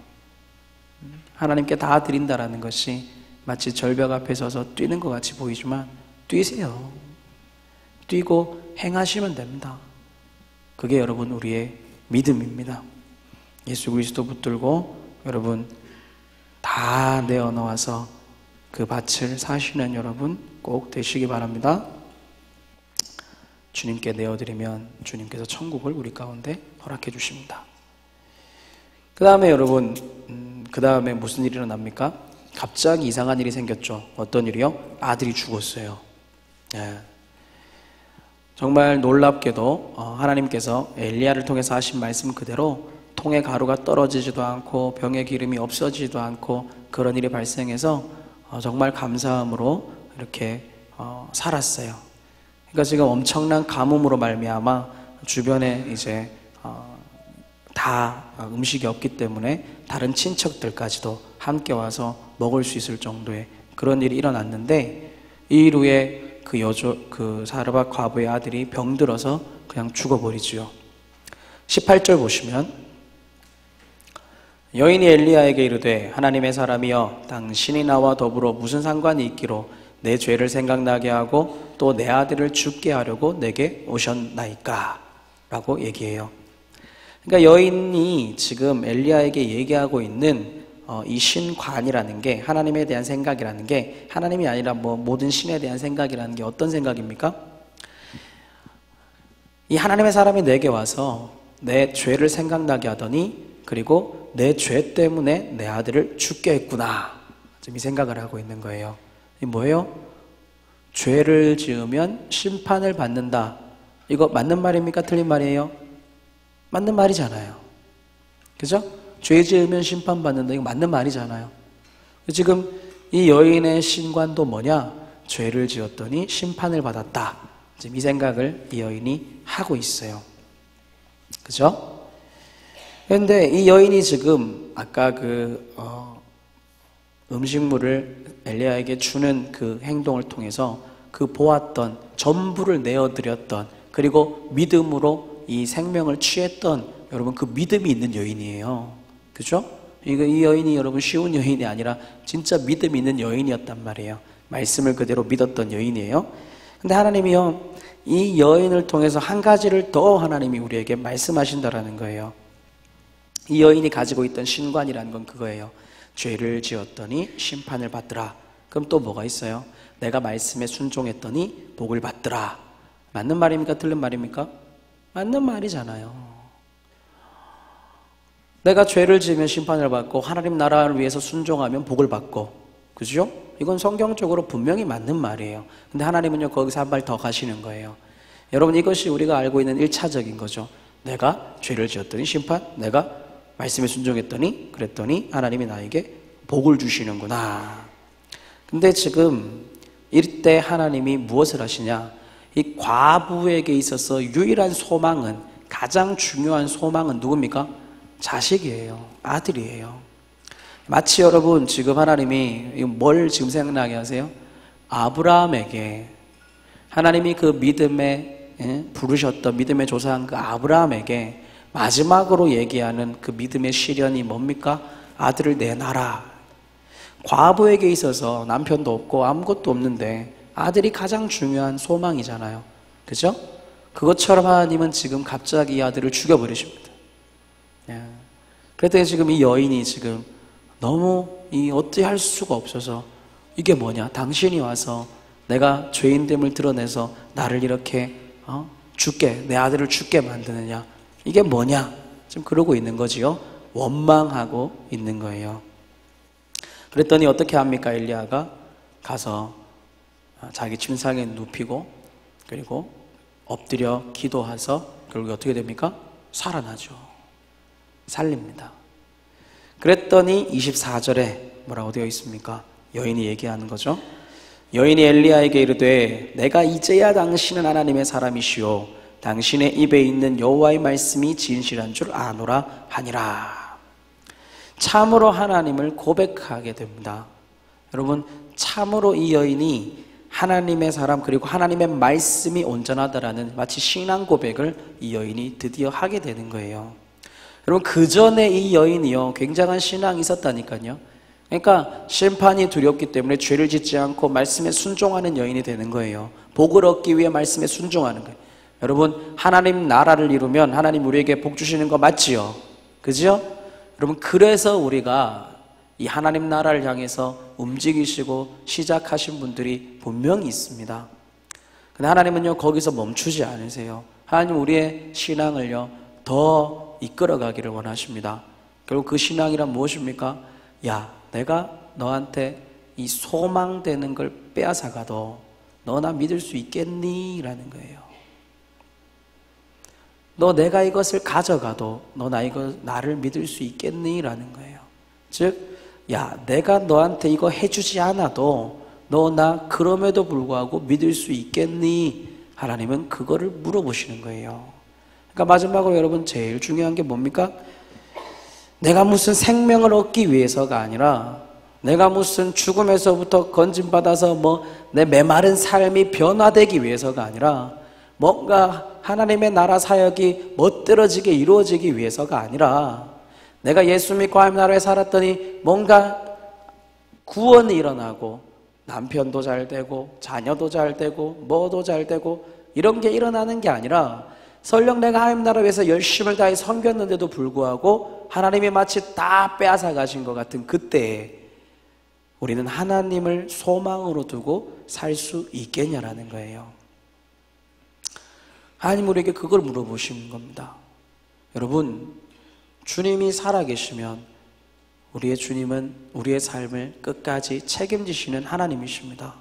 하나님께 다 드린다라는 것이 마치 절벽 앞에 서서 뛰는 것 같이 보이지만 뛰세요. 뛰고 행하시면 됩니다. 그게 여러분 우리의 믿음입니다. 예수 그리스도 붙들고 여러분 다 내어놓아서 그 밭을 사시는 여러분 꼭 되시기 바랍니다. 주님께 내어드리면 주님께서 천국을 우리 가운데 허락해 주십니다. 그 다음에 여러분, 그 다음에 무슨 일이 일어납니까? 갑자기 이상한 일이 생겼죠. 어떤 일이요? 아들이 죽었어요. 예. 정말 놀랍게도 하나님께서 엘리야를 통해서 하신 말씀 그대로 통에 가루가 떨어지지도 않고 병에 기름이 없어지지도 않고 그런 일이 발생해서 정말 감사함으로 이렇게 살았어요. 그러니까 지금 엄청난 가뭄으로 말미암아 주변에 이제 다 음식이 없기 때문에 다른 친척들까지도 함께 와서 먹을 수 있을 정도의 그런 일이 일어났는데, 이 이후에 그 사르밧 과부의 아들이 병들어서 그냥 죽어버리지요. 18절 보시면, 여인이 엘리야에게 이르되 하나님의 사람이여 당신이 나와 더불어 무슨 상관이 있기로 내 죄를 생각나게 하고 또 내 아들을 죽게 하려고 내게 오셨나이까? 라고 얘기해요. 그러니까 여인이 지금 엘리야에게 얘기하고 있는 이 신관이라는 게, 하나님에 대한 생각이라는 게, 하나님이 아니라 모든 신에 대한 생각이라는 게 어떤 생각입니까? 이 하나님의 사람이 내게 와서 내 죄를 생각나게 하더니, 그리고 내 죄 때문에 내 아들을 죽게 했구나, 지금 이 생각을 하고 있는 거예요. 이 뭐예요? 죄를 지으면 심판을 받는다. 이거 맞는 말입니까? 틀린 말이에요? 맞는 말이잖아요. 그죠? 죄 지으면 심판받는다. 이거 맞는 말이잖아요. 지금 이 여인의 신관도 뭐냐? 죄를 지었더니 심판을 받았다. 지금 이 생각을 이 여인이 하고 있어요. 그죠? 그런데 이 여인이 지금 아까 음식물을 엘리야에게 주는 그 행동을 통해서 그 보았던, 전부를 내어드렸던, 그리고 믿음으로 이 생명을 취했던, 여러분 그 믿음이 있는 여인이에요. 그죠? 이 여인이 여러분 쉬운 여인이 아니라 진짜 믿음이 있는 여인이었단 말이에요. 말씀을 그대로 믿었던 여인이에요. 근데 하나님이요, 이 여인을 통해서 한 가지를 더 하나님이 우리에게 말씀하신다라는 거예요. 이 여인이 가지고 있던 신관이라는 건 그거예요. 죄를 지었더니 심판을 받더라. 그럼 또 뭐가 있어요? 내가 말씀에 순종했더니 복을 받더라. 맞는 말입니까? 틀린 말입니까? 맞는 말이잖아요. 내가 죄를 지으면 심판을 받고 하나님 나라를 위해서 순종하면 복을 받고, 그죠? 이건 성경적으로 분명히 맞는 말이에요. 근데 하나님은요, 거기서 한 발 더 가시는 거예요. 여러분, 이것이 우리가 알고 있는 1차적인 거죠. 내가 죄를 지었더니 심판, 내가 말씀에 순종했더니, 그랬더니 하나님이 나에게 복을 주시는구나. 근데 지금 이때 하나님이 무엇을 하시냐? 이 과부에게 있어서 유일한 소망은, 가장 중요한 소망은 누굽니까? 자식이에요. 아들이에요. 마치 여러분 지금 하나님이 뭘 지금 생각나게 하세요? 아브라함에게, 하나님이 그 믿음에 부르셨던 믿음의 조상 그 아브라함에게 마지막으로 얘기하는 그 믿음의 시련이 뭡니까? 아들을 내놔라. 과부에게 있어서 남편도 없고 아무것도 없는데 아들이 가장 중요한 소망이잖아요. 그죠? 그것처럼 하나님은 지금 갑자기 이 아들을 죽여버리십니다. 그랬더니 지금 이 여인이 지금 너무 어떻게 할 수가 없어서, 이게 뭐냐? 당신이 와서 내가 죄인됨을 드러내서 나를 이렇게 죽게, 내 아들을 죽게 만드느냐? 이게 뭐냐? 지금 그러고 있는 거지요. 원망하고 있는 거예요. 그랬더니 어떻게 합니까? 엘리야가 가서 자기 침상에 눕히고, 그리고 엎드려 기도해서 결국 어떻게 됩니까? 살아나죠. 살립니다. 그랬더니 24절에 뭐라고 되어 있습니까? 여인이 얘기하는 거죠. 여인이 엘리야에게 이르되 내가 이제야 당신은 하나님의 사람이시오 당신의 입에 있는 여호와의 말씀이 진실한 줄 아노라 하니라. 참으로 하나님을 고백하게 됩니다. 여러분, 참으로 이 여인이 하나님의 사람, 그리고 하나님의 말씀이 온전하다라는 마치 신앙 고백을 이 여인이 드디어 하게 되는 거예요. 여러분, 그 전에 이 여인이요, 굉장한 신앙이 있었다니까요. 그러니까 심판이 두렵기 때문에 죄를 짓지 않고 말씀에 순종하는 여인이 되는 거예요. 복을 얻기 위해 말씀에 순종하는 거예요. 여러분, 하나님 나라를 이루면 하나님 우리에게 복 주시는 거 맞지요? 그죠? 여러분, 그래서 우리가 이 하나님 나라를 향해서 움직이시고 시작하신 분들이 분명히 있습니다. 근데 하나님은요, 거기서 멈추지 않으세요. 하나님 우리의 신앙을요, 더 이끌어가기를 원하십니다. 결국 그 신앙이란 무엇입니까? 야, 내가 너한테 이 소망되는 걸 빼앗아가도 너 나 믿을 수 있겠니? 라는 거예요. 너 내가 이것을 가져가도 너 나를 믿을 수 있겠니? 라는 거예요. 즉, 야, 내가 너한테 이거 해주지 않아도 너 나 그럼에도 불구하고 믿을 수 있겠니? 하나님은 그거를 물어보시는 거예요. 그러니까 마지막으로 여러분 제일 중요한 게 뭡니까? 내가 무슨 생명을 얻기 위해서가 아니라 내가 무슨 죽음에서부터 건짐받아서 내 메마른 삶이 변화되기 위해서가 아니라 뭔가 하나님의 나라 사역이 멋들어지게 이루어지기 위해서가 아니라 내가 예수 믿고 하나님 나라에 살았더니 뭔가 구원이 일어나고 남편도 잘 되고 자녀도 잘 되고 뭐도 잘 되고 이런 게 일어나는 게 아니라 설령 내가 하나님 나라 위해서 열심을 다해 섬겼는데도 불구하고 하나님이 마치 다 빼앗아 가신 것 같은 그때에 우리는 하나님을 소망으로 두고 살 수 있겠냐라는 거예요. 하나님 우리에게 그걸 물어보시는 겁니다. 여러분, 주님이 살아계시면 우리의 주님은 우리의 삶을 끝까지 책임지시는 하나님이십니다.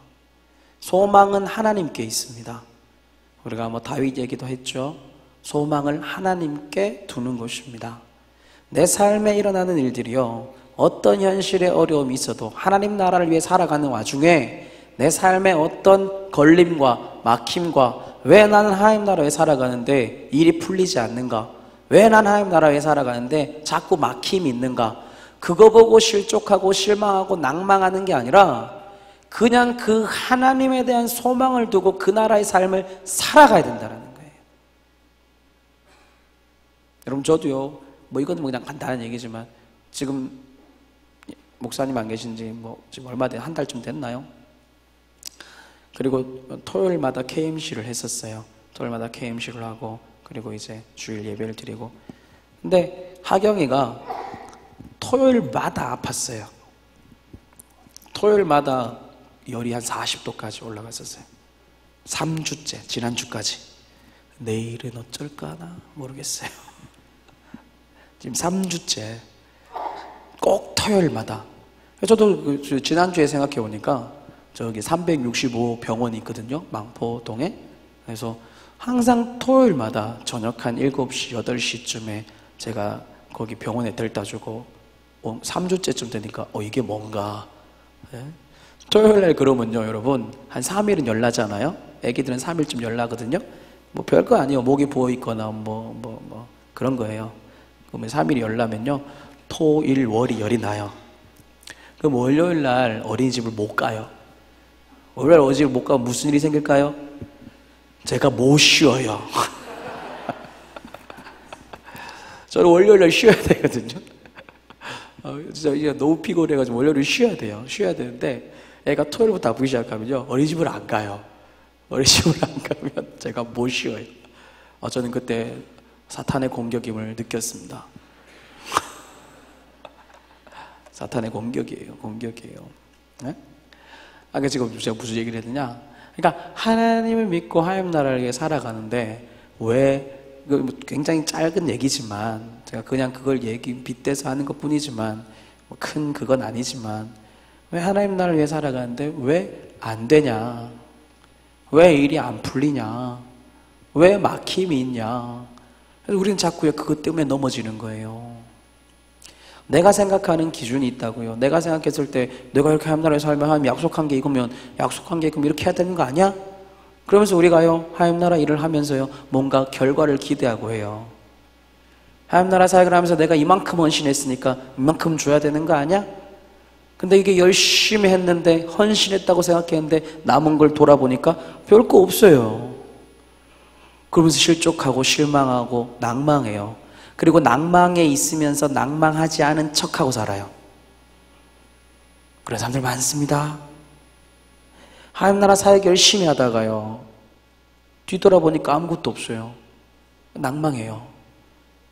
소망은 하나님께 있습니다. 우리가 다윗 얘기도 했죠. 소망을 하나님께 두는 것입니다. 내 삶에 일어나는 일들이요, 어떤 현실의 어려움이 있어도 하나님 나라를 위해 살아가는 와중에 내 삶에 어떤 걸림과 막힘과 왜 나는 하나님 나라에 살아가는데 일이 풀리지 않는가? 왜 나는 하나님 나라에 살아가는데 자꾸 막힘이 있는가? 그거 보고 실족하고 실망하고 낭망하는 게 아니라 그냥 그 하나님에 대한 소망을 두고 그 나라의 삶을 살아가야 된다는 거예요. 여러분, 저도요, 이건 그냥 간단한 얘기지만 지금 목사님 안 계신 지 지금 얼마 한 달쯤 됐나요? 그리고 토요일마다 KMC를 했었어요. 토요일마다 KMC를 하고 그리고 이제 주일 예배를 드리고. 근데 하경이가 토요일마다 아팠어요. 토요일마다 열이 한 40도까지 올라갔었어요. 3주째, 지난주까지. 내일은 어쩔까나 모르겠어요. 지금 3주째 꼭 토요일마다. 저도 지난주에 생각해 보니까 저기 365 병원이 있거든요, 망포동에. 그래서 항상 토요일마다 저녁 한 7시, 8시쯤에 제가 거기 병원에 데려다 주고 3주째쯤 되니까 이게 뭔가. 네? 토요일날 그러면요, 여러분 한 3일은 열나잖아요. 애기들은 3일쯤 열나거든요. 별거 아니에요. 목이 부어있거나 그런 거예요. 그러면 3일이 열나면요, 토, 일, 월이 열이 나요. 그럼 월요일날 어린이집을 못 가요. 월요일 어린이집을 못 가면 무슨 일이 생길까요? 제가 못 쉬어요. 저는 월요일날 쉬어야 되거든요. 진짜 이게 너무 피곤해가지고 월요일을 쉬어야 돼요. 쉬어야 되는데 애가 토요일부터 아프기 시작하면요, 어린이집을 안 가요. 어린이집을 안 가면 제가 못 쉬어요. 저는 그때 사탄의 공격임을 느꼈습니다. 사탄의 공격이에요. 네? 아까 지금 제가 무슨 얘기를 했느냐? 그러니까 하나님을 믿고 하나님 나라를 위해 살아가는데 왜, 굉장히 짧은 얘기지만 제가 그냥 그걸 빗대서 하는 것 뿐이지만 큰 그건 아니지만 왜 하나님 나라를 위해 살아가는데 왜 안 되냐? 왜 일이 안 풀리냐? 왜 막힘이 있냐? 그래서 우리는 자꾸 그것 때문에 넘어지는 거예요. 내가 생각하는 기준이 있다고요. 내가 생각했을 때 내가 이렇게 하나님 나라에 살면 하나님 약속한 게 이거면 이렇게 해야 되는 거 아니야? 그러면서 우리가요, 하나님 나라 일을 하면서요, 뭔가 결과를 기대하고 해요. 하나님 나라 사역을 하면서 내가 이만큼 헌신했으니까 이만큼 줘야 되는 거 아니야? 근데 이게 열심히 했는데 헌신했다고 생각했는데 남은 걸 돌아보니까 별거 없어요. 그러면서 실족하고 실망하고 낭망해요. 그리고 낭망에 있으면서 낭망하지 않은 척하고 살아요. 그런 사람들 많습니다. 하나님 나라 사역 열심히 하다가요, 뒤돌아보니까 아무것도 없어요. 낭망해요.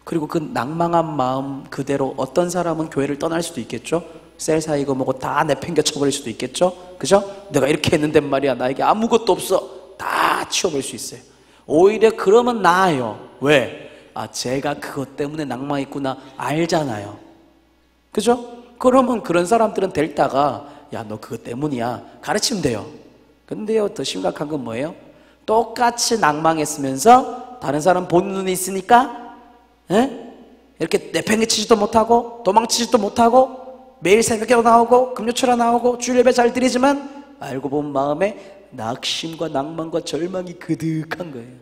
그리고 그 낭망한 마음 그대로 어떤 사람은 교회를 떠날 수도 있겠죠. 셀 사이고 뭐고 다 내팽겨쳐버릴 수도 있겠죠. 그죠? 내가 이렇게 했는데 말이야, 나에게 아무것도 없어, 다 치워버릴 수 있어요. 오히려 그러면 나아요. 왜? 제가 그것 때문에 낭망했구나 알잖아요. 그죠? 그러면 그런 사람들은 데리다가 야, 너 그것 때문이야 가르치면 돼요. 근데요, 더 심각한 건 뭐예요? 똑같이 낭망했으면서 다른 사람 보는 눈이 있으니까 이렇게 내팽개치지도 못하고 도망치지도 못하고 매일 새벽에 나오고 금요철에 나오고 주일 예배 잘 드리지만 알고 보면 마음에 낙심과 낭만과 절망이 그득한 거예요.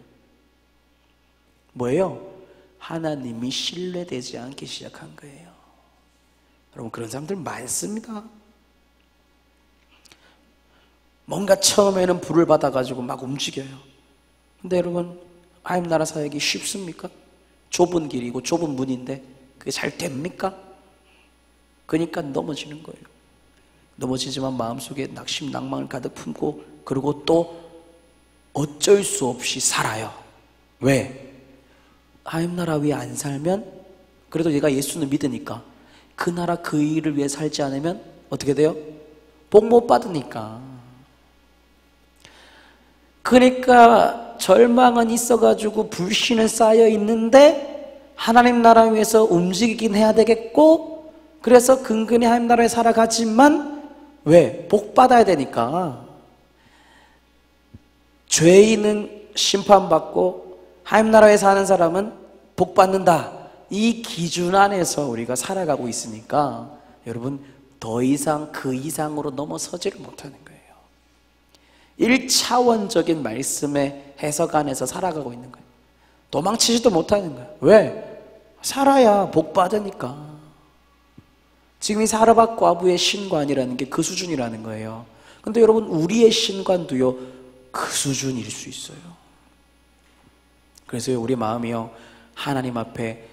뭐예요? 하나님이 신뢰되지 않기 시작한 거예요. 여러분, 그런 사람들 많습니다. 뭔가 처음에는 불을 받아가지고 막 움직여요. 근데 여러분, 하나님 나라 사역이 쉽습니까? 좁은 길이고 좁은 문인데 그게 잘 됩니까? 그러니까 넘어지는 거예요. 넘어지지만 마음속에 낙심, 낭만을 가득 품고 그리고 또 어쩔 수 없이 살아요. 왜? 하나님 나라 위에 안 살면 그래도 얘가 예수는 믿으니까 그 나라 그 일을 위해 살지 않으면 어떻게 돼요? 복 못 받으니까. 그러니까 절망은 있어가지고 불신은 쌓여 있는데 하나님 나라 위해서 움직이긴 해야 되겠고, 그래서 근근히 하나님 나라에 살아가지만 왜? 복 받아야 되니까. 죄인은 심판받고 하나님 나라에 사는 사람은 복 받는다. 이 기준 안에서 우리가 살아가고 있으니까 여러분, 더 이상 그 이상으로 넘어서지를 못하는 거예요. 1차원적인 말씀의 해석 안에서 살아가고 있는 거예요. 도망치지도 못하는 거예요. 왜? 살아야 복 받으니까. 지금 이 사르밧 과부의 신관이라는 게 그 수준이라는 거예요. 근데 여러분, 우리의 신관도요 그 수준일 수 있어요. 그래서 우리 마음이요, 하나님 앞에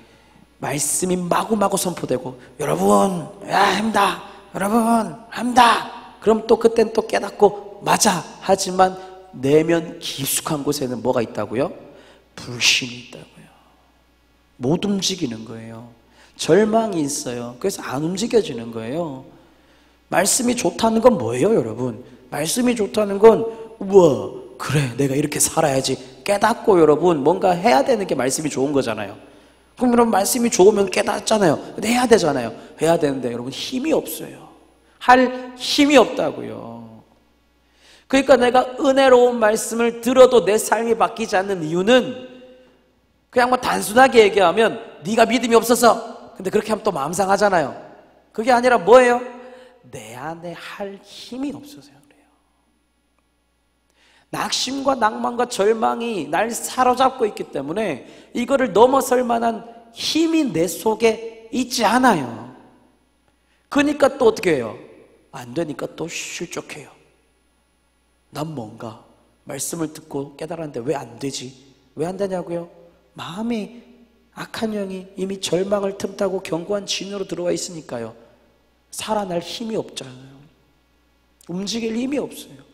말씀이 마구마구 선포되고 여러분 합니다, 여러분 합니다. 그럼 또 그땐 또 깨닫고 맞아 하지만 내면 깊숙한 곳에는 뭐가 있다고요? 불신이 있다고요. 못 움직이는 거예요. 절망이 있어요. 그래서 안 움직여지는 거예요. 말씀이 좋다는 건 뭐예요, 여러분? 말씀이 좋다는 건 우와, 그래, 내가 이렇게 살아야지 깨닫고 여러분 뭔가 해야 되는 게 말씀이 좋은 거잖아요. 그럼 여러분, 말씀이 좋으면 깨닫잖아요. 근데 해야 되잖아요. 해야 되는데 여러분, 힘이 없어요. 할 힘이 없다고요. 그러니까 내가 은혜로운 말씀을 들어도 내 삶이 바뀌지 않는 이유는 그냥 뭐 단순하게 얘기하면 네가 믿음이 없어서, 근데 그렇게 하면 또 마음 상하잖아요. 그게 아니라 뭐예요? 내 안에 할 힘이 없어서요. 그래요. 낙심과 낭만과 절망이 날 사로잡고 있기 때문에 이거를 넘어설 만한 힘이 내 속에 있지 않아요. 그러니까 또 어떻게 해요? 안 되니까 또 실족해요. 난 뭔가 말씀을 듣고 깨달았는데 왜 안 되지? 왜 안 되냐고요? 마음이 악한 영이 이미 절망을 틈타고 견고한 진으로 들어와 있으니까요. 살아날 힘이 없잖아요. 움직일 힘이 없어요.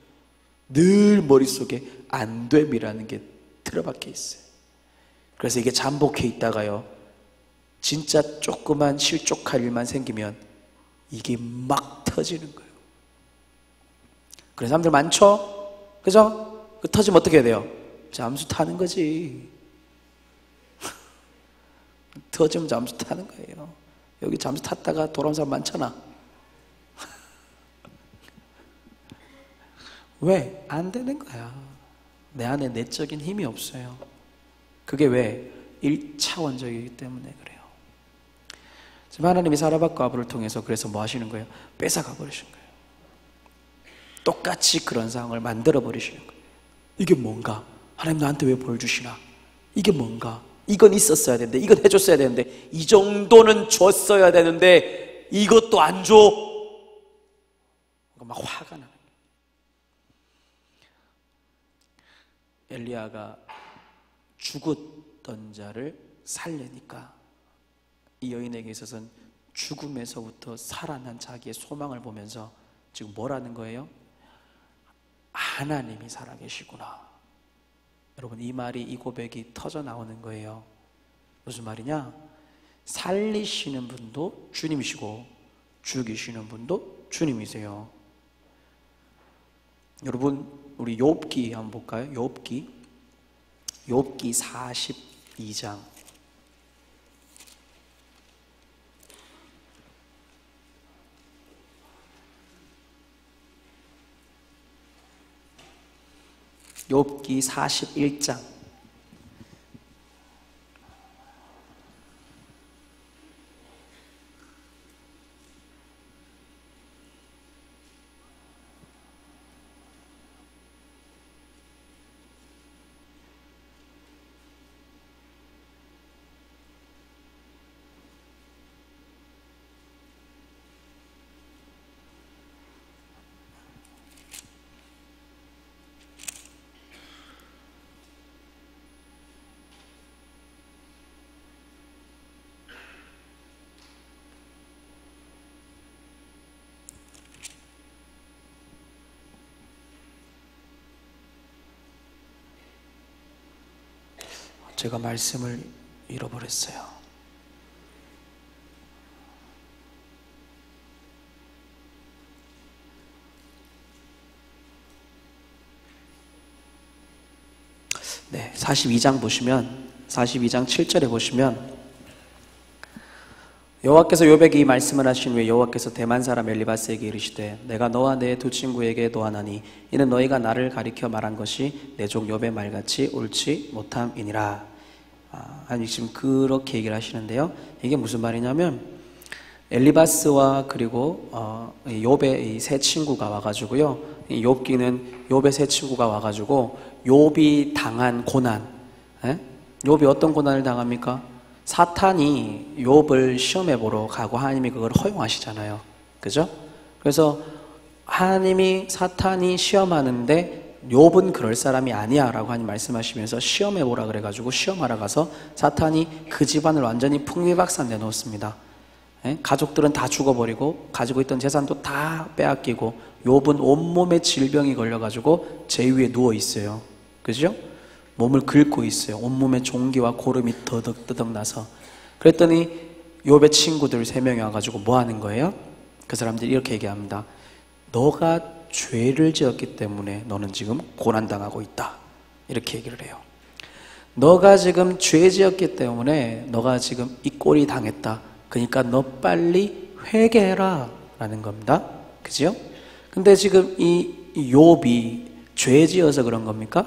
늘 머릿속에 안됨이라는 게 틀어박혀 있어요. 그래서 이게 잠복해 있다가요, 진짜 조그만 실족할 일만 생기면 이게 막 터지는 거예요. 그런 사람들 많죠? 그죠? 그 터지면 어떻게 해야 돼요? 잠수 타는 거지. 터지면 잠수 타는 거예요. 여기 잠수 탔다가 돌아온 사람 많잖아. 왜? 안 되는 거야. 내 안에 내적인 힘이 없어요. 그게 왜? 1차원적이기 때문에 그래요. 지금 하나님이 사르밧 과부를 통해서 그래서 뭐 하시는 거예요? 뺏어가 버리신 거예요. 똑같이 그런 상황을 만들어 버리시는 거예요. 이게 뭔가? 하나님 나한테 왜 보여주시나? 이게 뭔가? 이건 있었어야 되는데, 이건 해줬어야 되는데, 이 정도는 줬어야 되는데 이것도 안 줘. 막 화가 나는 거예요. 엘리야가 죽었던 자를 살리니까 이 여인에게 있어서는 죽음에서부터 살아난 자기의 소망을 보면서 지금 뭐라는 거예요? 하나님이 살아계시구나. 여러분, 이 말이, 이 고백이 터져 나오는 거예요. 무슨 말이냐? 살리시는 분도 주님이시고 죽이시는 분도 주님이세요. 여러분, 우리 욥기 한번 볼까요? 욥기 42장. 욥기 41장 제가 말씀을 잃어버렸어요. 네, 42장 보시면 42장 7절에 보시면 여호와께서 욥에게 이 말씀을 하신 후에 여호와께서 대만 사람 엘리바스에게 이르시되 내가 너와 내 두 친구에게 노하나니 이는 너희가 나를 가리켜 말한 것이 내 종 욥의 말같이 옳지 못함이니라. 아니 지금 그렇게 얘기를 하시는데요. 이게 무슨 말이냐면 엘리바스와 그리고 욥의 이 세 친구가 와가지고요. 이 욥기는 욥의 세 친구가 와가지고 욥이 당한 고난, 욥이 어떤 고난을 당합니까? 사탄이 욥을 시험해 보러 가고 하나님이 그걸 허용하시잖아요. 그죠? 그래서 하나님이 사탄이 시험하는데 욥은 그럴 사람이 아니야 라고 하나님 말씀하시면서 시험해 보라 그래가지고 시험하러 가서 사탄이 그 집안을 완전히 풍비박산 내놓습니다. 가족들은 다 죽어버리고 가지고 있던 재산도 다 빼앗기고 욥은 온몸에 질병이 걸려가지고 제 위에 누워있어요. 그죠? 몸을 긁고 있어요. 온몸에 종기와 고름이 더덕더덕 나서. 그랬더니 욥의 친구들 3명이 와가지고 뭐 하는 거예요? 그 사람들이 이렇게 얘기합니다. 너가 죄를 지었기 때문에 너는 지금 고난당하고 있다. 이렇게 얘기를 해요. 너가 지금 죄 지었기 때문에 너가 지금 이 꼴이 당했다. 그러니까 너 빨리 회개해라 라는 겁니다. 그죠? 근데 지금 이 욥이 죄 지어서 그런 겁니까?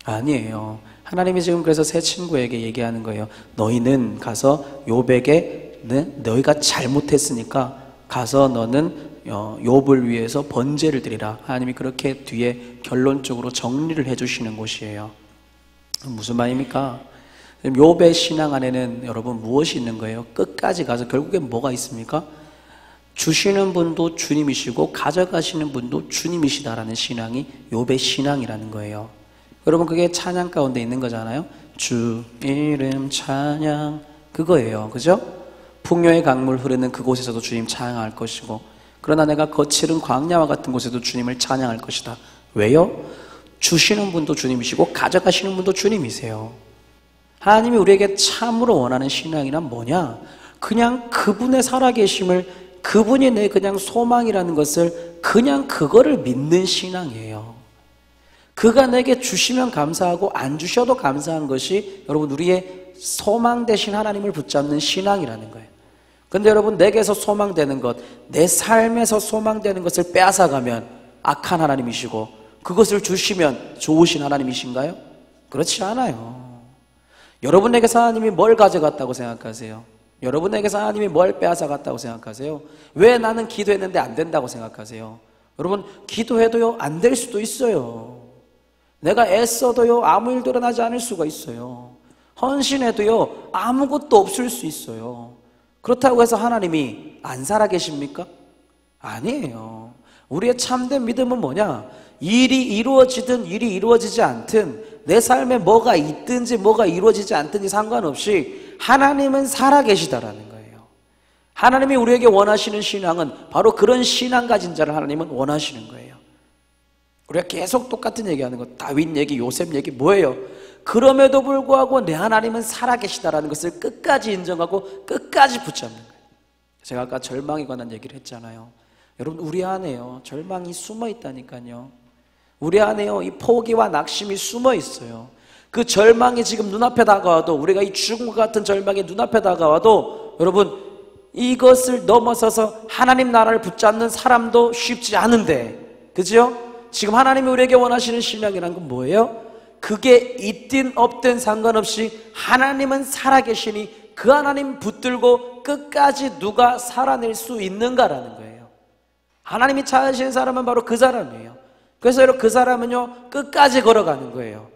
아니에요. 하나님이 지금 그래서 세 친구에게 얘기하는 거예요. 너희는 가서 욥에게 너희가 잘못했으니까 가서 너는 욥을 위해서 번제를 드리라. 하나님이 그렇게 뒤에 결론적으로 정리를 해주시는 곳이에요. 무슨 말입니까? 욥의 신앙 안에는 여러분 무엇이 있는 거예요? 끝까지 가서 결국엔 뭐가 있습니까? 주시는 분도 주님이시고 가져가시는 분도 주님이시다라는 신앙이 욥의 신앙이라는 거예요. 여러분 그게 찬양 가운데 있는 거잖아요. 주 이름 찬양 그거예요. 그죠? 풍요의 강물 흐르는 그곳에서도 주님 찬양할 것이고 그러나 내가 거칠은 광야와 같은 곳에도 주님을 찬양할 것이다. 왜요? 주시는 분도 주님이시고 가져가시는 분도 주님이세요. 하나님이 우리에게 참으로 원하는 신앙이란 뭐냐? 그냥 그분의 살아계심을 그분이 내 그냥 소망이라는 것을 그냥 그거를 믿는 신앙이에요. 그가 내게 주시면 감사하고 안 주셔도 감사한 것이 여러분 우리의 소망 되신 하나님을 붙잡는 신앙이라는 거예요. 근데 여러분 내게서 소망되는 것, 내 삶에서 소망되는 것을 빼앗아가면 악한 하나님이시고 그것을 주시면 좋으신 하나님이신가요? 그렇지 않아요. 여러분에게서 하나님이 뭘 가져갔다고 생각하세요? 여러분에게서 하나님이 뭘 빼앗아갔다고 생각하세요? 왜 나는 기도했는데 안 된다고 생각하세요? 여러분 기도해도요 안 될 수도 있어요. 내가 애써도요 아무 일도 일어나지 않을 수가 있어요. 헌신해도요 아무것도 없을 수 있어요. 그렇다고 해서 하나님이 안 살아계십니까? 아니에요. 우리의 참된 믿음은 뭐냐? 일이 이루어지든 일이 이루어지지 않든 내 삶에 뭐가 있든지 뭐가 이루어지지 않든지 상관없이 하나님은 살아계시다라는 거예요. 하나님이 우리에게 원하시는 신앙은 바로 그런 신앙 가진 자를 하나님은 원하시는 거예요. 우리가 계속 똑같은 얘기하는 것, 다윗 얘기, 요셉 얘기 뭐예요? 그럼에도 불구하고 내 하나님은 살아계시다라는 것을 끝까지 인정하고 끝까지 붙잡는 거예요. 제가 아까 절망에 관한 얘기를 했잖아요. 여러분 우리 안에요 절망이 숨어 있다니까요. 우리 안에요 이 포기와 낙심이 숨어 있어요. 그 절망이 지금 눈앞에 다가와도 우리가 이 죽음과 같은 절망이 눈앞에 다가와도 여러분 이것을 넘어서서 하나님 나라를 붙잡는 사람도 쉽지 않은데 그죠? 지금 하나님이 우리에게 원하시는 신앙이란 건 뭐예요? 그게 있든 없든 상관없이 하나님은 살아계시니 그 하나님 붙들고 끝까지 누가 살아낼 수 있는가라는 거예요. 하나님이 찾으시는 사람은 바로 그 사람이에요. 그래서 여러분 그 사람은요 끝까지 걸어가는 거예요.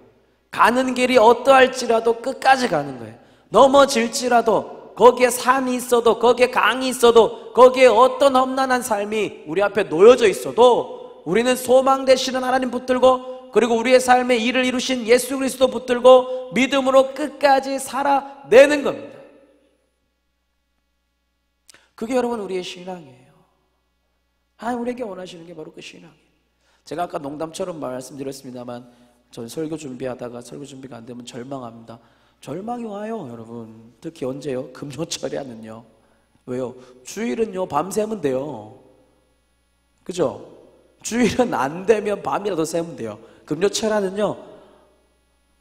가는 길이 어떠할지라도 끝까지 가는 거예요. 넘어질지라도 거기에 산이 있어도 거기에 강이 있어도 거기에 어떤 험난한 삶이 우리 앞에 놓여져 있어도 우리는 소망 되시는 하나님 붙들고 그리고 우리의 삶에 일을 이루신 예수 그리스도 붙들고 믿음으로 끝까지 살아내는 겁니다. 그게 여러분 우리의 신앙이에요. 하나님 우리에게 원하시는 게 바로 그 신앙이에요. 제가 아까 농담처럼 말씀드렸습니다만 전 설교 준비하다가 설교 준비가 안 되면 절망합니다. 절망이 와요, 여러분. 특히 언제요? 금요철에는요. 왜요? 주일은요, 밤새면 돼요. 그죠? 주일은 안 되면 밤이라도 새면 돼요. 금요철에는요,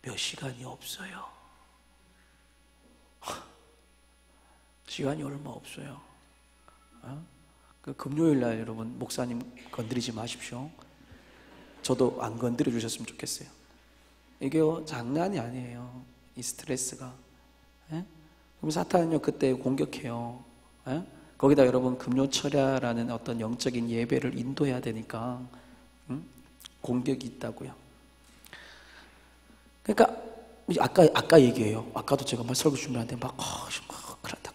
몇 시간이 없어요. 시간이 얼마 없어요. 그 금요일 날 여러분, 목사님 건드리지 마십시오. 저도 안 건드려 주셨으면 좋겠어요. 이게 장난이 아니에요. 이 스트레스가. 예? 그럼 사탄은요, 그때 공격해요. 예? 거기다 여러분, 금요철야라는 어떤 영적인 예배를 인도해야 되니까, 공격이 있다고요. 그러니까, 아까 얘기해요. 아까도 제가 막 설교 준비하는데 큰일 났다.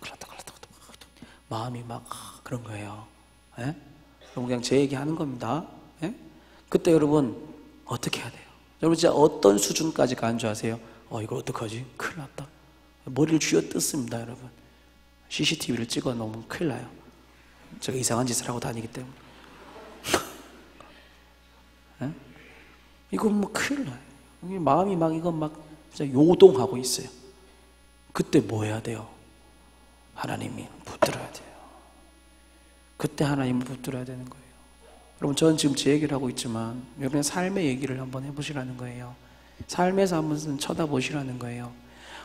마음이 막, 그런 거예요. 예? 여러분, 그냥 제 얘기 하는 겁니다. 예? 그때 여러분, 어떻게 해야 돼요? 여러분, 진짜 어떤 수준까지 가는 줄 아세요? 이걸 어떡하지? 큰일 났다. 머리를 쥐어뜯습니다, 여러분. CCTV를 찍어 놓으면 큰일 나요. 제가 이상한 짓을 하고 다니기 때문에. 예? 이건 뭐 큰일 나요. 마음이 막, 이건 막, 진짜 요동하고 있어요. 그때 뭐 해야 돼요? 하나님이 붙들어야 돼요. 그때 하나님을 붙들어야 되는 거예요. 여러분, 저는 지금 제 얘기를 하고 있지만 여러분의 삶의 얘기를 한번 해보시라는 거예요. 삶에서 한번 쳐다보시라는 거예요.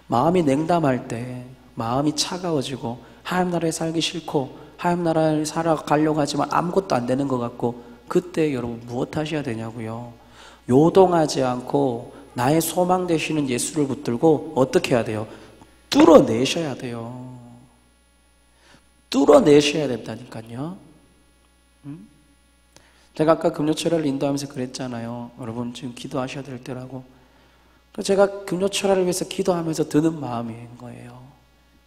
마음이 냉담할 때, 마음이 차가워지고 하나님 나라에 살기 싫고 하나님 나라에 살아가려고 하지만 아무것도 안 되는 것 같고, 그때 여러분 무엇 하셔야 되냐고요? 요동하지 않고 나의 소망 되시는 예수를 붙들고 어떻게 해야 돼요? 뚫어내셔야 돼요. 뚫어내셔야 된다니까요. 제가 아까 금요철야를 인도하면서 그랬잖아요. 여러분, 지금 기도하셔야 될 때라고. 제가 금요철야를 위해서 기도하면서 드는 마음인 거예요.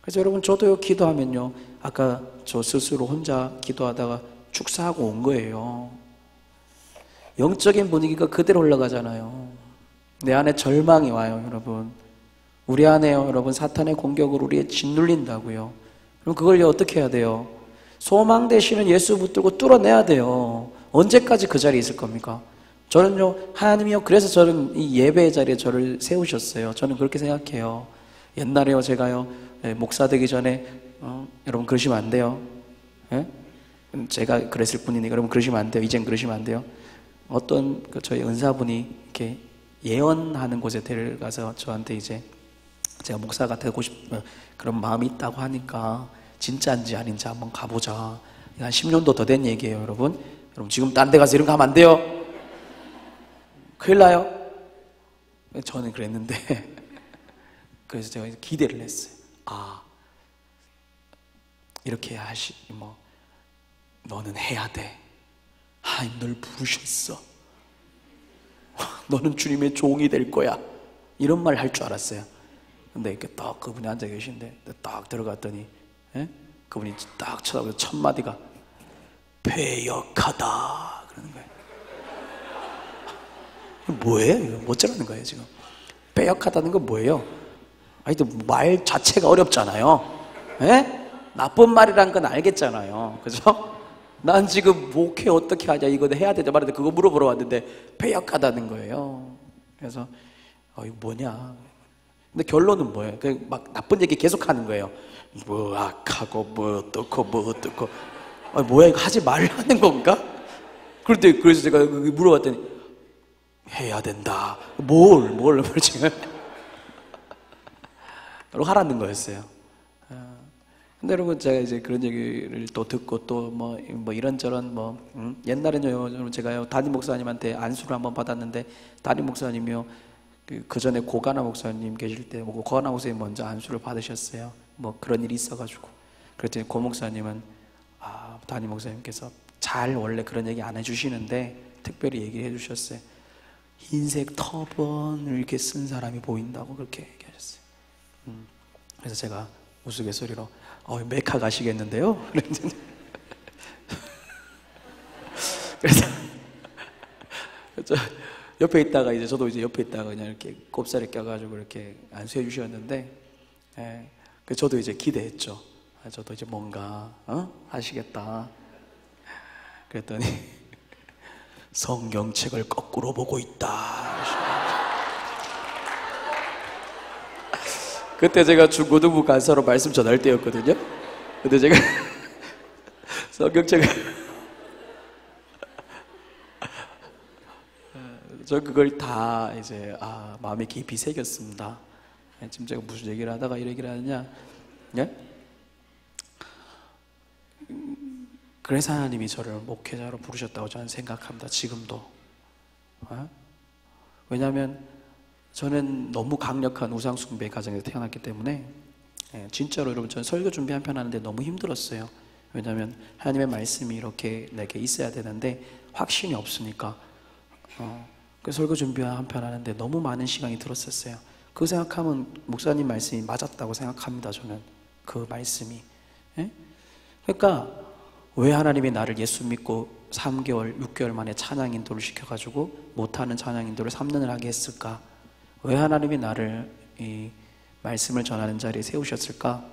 그래서 여러분, 저도요, 기도하면요, 아까 저 스스로 혼자 기도하다가 축사하고 온 거예요. 영적인 분위기가 그대로 올라가잖아요. 내 안에 절망이 와요, 여러분. 우리 안에요, 여러분, 사탄의 공격으로 우리에 짓눌린다고요. 그럼 그걸 어떻게 해야 돼요? 소망 되시는 예수 붙들고 뚫어내야 돼요. 언제까지 그 자리에 있을 겁니까? 저는요, 하나님이요, 그래서 저는 이 예배의 자리에 저를 세우셨어요. 저는 그렇게 생각해요. 옛날에요, 제가요, 목사 되기 전에, 여러분 그러시면 안 돼요. 예? 제가 그랬을 뿐이니 여러분 그러시면 안 돼요. 이젠 그러시면 안 돼요. 어떤 저희 은사분이 이렇게 예언하는 곳에 데려가서 저한테 이제 제가 목사가 되고 싶은 그런 마음이 있다고 하니까 진짜인지 아닌지 한번 가보자. 한 10년도 더 된 얘기예요, 여러분. 여러분 지금 딴 데 가서 이런 거 하면 안 돼요. 큰일 나요. 저는 그랬는데 그래서 제가 기대를 했어요. 이렇게 너는 해야 돼. 하나님 널 부르셨어. 너는 주님의 종이 될 거야. 이런 말 할 줄 알았어요. 근데 이렇게 딱 그분이 앉아 계신데 딱 들어갔더니 그분이 딱 쳐다보고 첫 마디가 배역하다 그러는 거예요. 뭐예요? 이거 어쩌라는 거예요 지금? 배역하다는 건 뭐예요? 말 자체가 어렵잖아요. 나쁜 말이란 건 알겠잖아요. 그죠? 난 지금 목회 어떻게 하냐, 이거 해야 되냐 말인데 그거 물어보러 왔는데 배역하다는 거예요. 그래서 이거 뭐냐. 근데 결론은 뭐예요? 막 나쁜 얘기 계속 하는 거예요. 뭐 악하고 뭐 어떻고 뭐 어떻고. 뭐야 이거 하지 말라는 건가? 그래서 제가 물어봤더니 해야 된다. 뭘 지금 하라는 거였어요. 근데 여러분 제가 이제 그런 얘기를 또 듣고 또 뭐 이런저런 옛날에는요, 여러분 제가요 담임 목사님한테 안수를 한번 받았는데 담임 목사님이요 그 전에 고가나 목사님 계실 때 고가나 목사님 먼저 안수를 받으셨어요. 뭐 그런 일이 있어가지고 그랬더니 고 목사님은 담임 목사님께서 잘 원래 그런 얘기 안 해주시는데 특별히 얘기해 주셨어요. 흰색 터번을 이렇게 쓴 사람이 보인다고 그렇게 얘기하셨어요. 그래서 제가 우스갯소리로 메카 가시겠는데요? 그래서 저 옆에 있다가 저도 옆에 있다가 그냥 이렇게 꼽사리 껴가지고 이렇게 안수해 주셨는데, 저도 이제 기대했죠. 저도 이제 뭔가 하시겠다. 그랬더니 성경책을 거꾸로 보고 있다. 그때 제가 중고등부 간사로 말씀 전할 때였거든요. 근데 제가 성경책을 저 그걸 다 이제 마음에 깊이 새겼습니다. 지금 제가 무슨 얘기를 하다가 이 얘기를 하느냐? 예? 그래서 하나님이 저를 목회자로 부르셨다고 저는 생각합니다. 지금도. 왜냐하면 저는 너무 강력한 우상숭배 가정에서 태어났기 때문에 진짜로 여러분 저는 설교 준비 한 편 하는데 너무 힘들었어요. 왜냐하면 하나님의 말씀이 이렇게 내게 있어야 되는데 확신이 없으니까 그 설교 준비 한 편 하는데 너무 많은 시간이 들었었어요. 그 생각하면 목사님 말씀이 맞았다고 생각합니다. 저는 그 말씀이. 그러니까 왜 하나님이 나를 예수 믿고 3개월, 6개월 만에 찬양 인도를 시켜가지고 못하는 찬양 인도를 3년을 하게 했을까? 왜 하나님이 나를 이 말씀을 전하는 자리에 세우셨을까?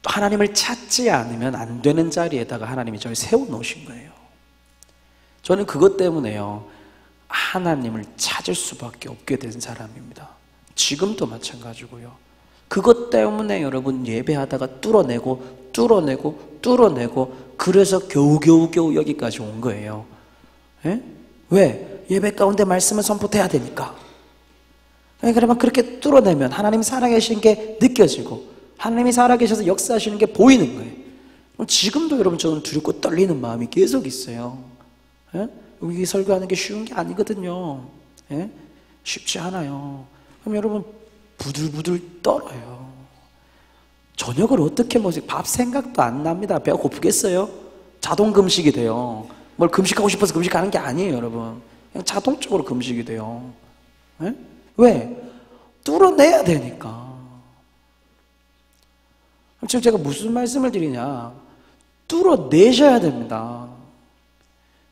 하나님을 찾지 않으면 안 되는 자리에다가 하나님이 저를 세워놓으신 거예요. 저는 그것 때문에요, 하나님을 찾을 수밖에 없게 된 사람입니다. 지금도 마찬가지고요. 그것 때문에 여러분 예배하다가 뚫어내고 그래서 겨우 여기까지 온 거예요. 왜? 예배 가운데 말씀을 선포해야 되니까. 그러면 그렇게 뚫어내면 하나님이 살아계신 게 느껴지고 하나님이 살아계셔서 역사하시는 게 보이는 거예요. 지금도 여러분 저는 두렵고 떨리는 마음이 계속 있어요. 여기 설교하는 게 쉬운 게 아니거든요. 쉽지 않아요. 그럼 여러분 부들부들 떨어요. 저녁을 어떻게 먹지? 밥 생각도 안 납니다. 배가 고프겠어요? 자동 금식이 돼요. 뭘 금식하고 싶어서 금식하는 게 아니에요, 여러분. 그냥 자동적으로 금식이 돼요. 왜? 뚫어내야 되니까. 지금 제가 무슨 말씀을 드리냐? 뚫어내셔야 됩니다.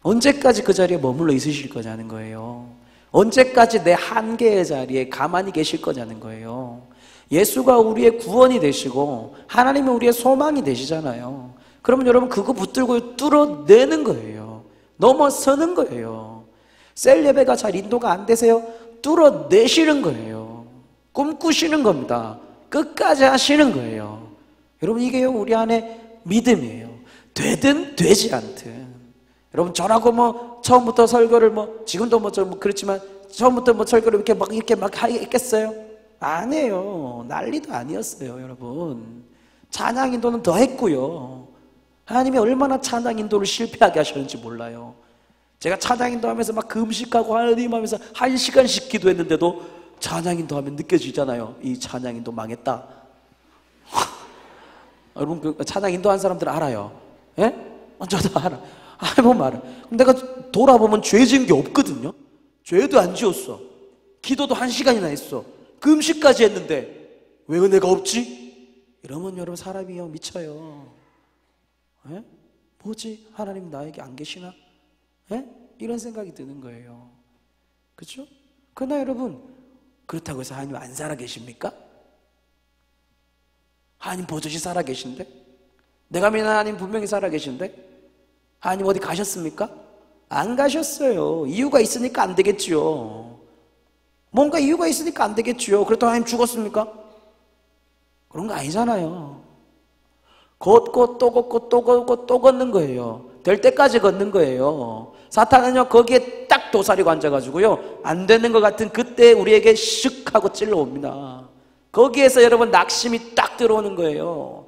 언제까지 그 자리에 머물러 있으실 거냐는 거예요. 언제까지 내 한계의 자리에 가만히 계실 거냐는 거예요. 예수가 우리의 구원이 되시고 하나님이 우리의 소망이 되시잖아요. 그러면 여러분 그거 붙들고 뚫어내는 거예요. 넘어서는 거예요. 셀 예배가 잘 인도가 안 되세요? 뚫어내시는 거예요. 꿈꾸시는 겁니다. 끝까지 하시는 거예요. 여러분 이게 우리 안에 믿음이에요. 되든 되지 않든. 여러분 저라고 처음부터 설교를 지금도 좀 그렇지만 처음부터 설교를 이렇게 막 했겠어요? 아니에요. 난리도 아니었어요, 여러분. 찬양 인도는 더 했고요. 하나님이 얼마나 찬양 인도를 실패하게 하셨는지 몰라요. 제가 찬양 인도하면서 막 금식하고 하나님 하면서 1시간씩 기도했는데도 찬양 인도하면 느껴지잖아요. 이 찬양 인도 망했다. 여러분 찬양 인도한 사람들 알아요. 예? 저도 알아. 뭐 말아. 내가 돌아보면 죄 지은 게 없거든요. 죄도 안 지었어. 기도도 1시간이나 했어. 금식까지 했는데 왜 은혜가 없지? 이러면 여러분 사람이요 미쳐요. 에? 뭐지? 하나님 나에게 안 계시나? 에? 이런 생각이 드는 거예요. 그렇죠? 그러나 여러분 그렇다고 해서 하나님 안 살아 계십니까? 하나님 버젓이 살아 계신데? 내가 믿는 하나님 분명히 살아 계신데? 하나님 어디 가셨습니까? 안 가셨어요. 이유가 있으니까 안 되겠지요. 뭔가 이유가 있으니까 안 되겠지요. 그렇다고 하나님 죽었습니까? 그런 거 아니잖아요. 걷고 또 걷고 또 걷고 또 걷는 거예요. 될 때까지 걷는 거예요. 사탄은요 거기에 딱 도사리고 앉아가지고요 안 되는 것 같은 그때 우리에게 슉 하고 찔러옵니다. 거기에서 여러분 낙심이 딱 들어오는 거예요.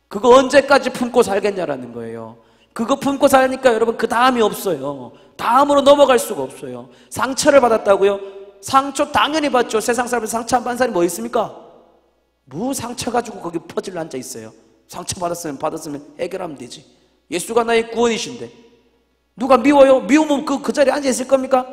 그거 언제까지 품고 살겠냐라는 거예요. 그거 품고 사니까 여러분 그 다음이 없어요. 다음으로 넘어갈 수가 없어요. 상처를 받았다고요? 상처 당연히 받죠. 세상 사람들 상처 안 받는 사람이 뭐 있습니까? 뭐 상처 가지고 거기 퍼즐로 앉아 있어요. 상처 받았으면 해결하면 되지. 예수가 나의 구원이신데 누가 미워요? 미우면 그 자리에 앉아 있을 겁니까?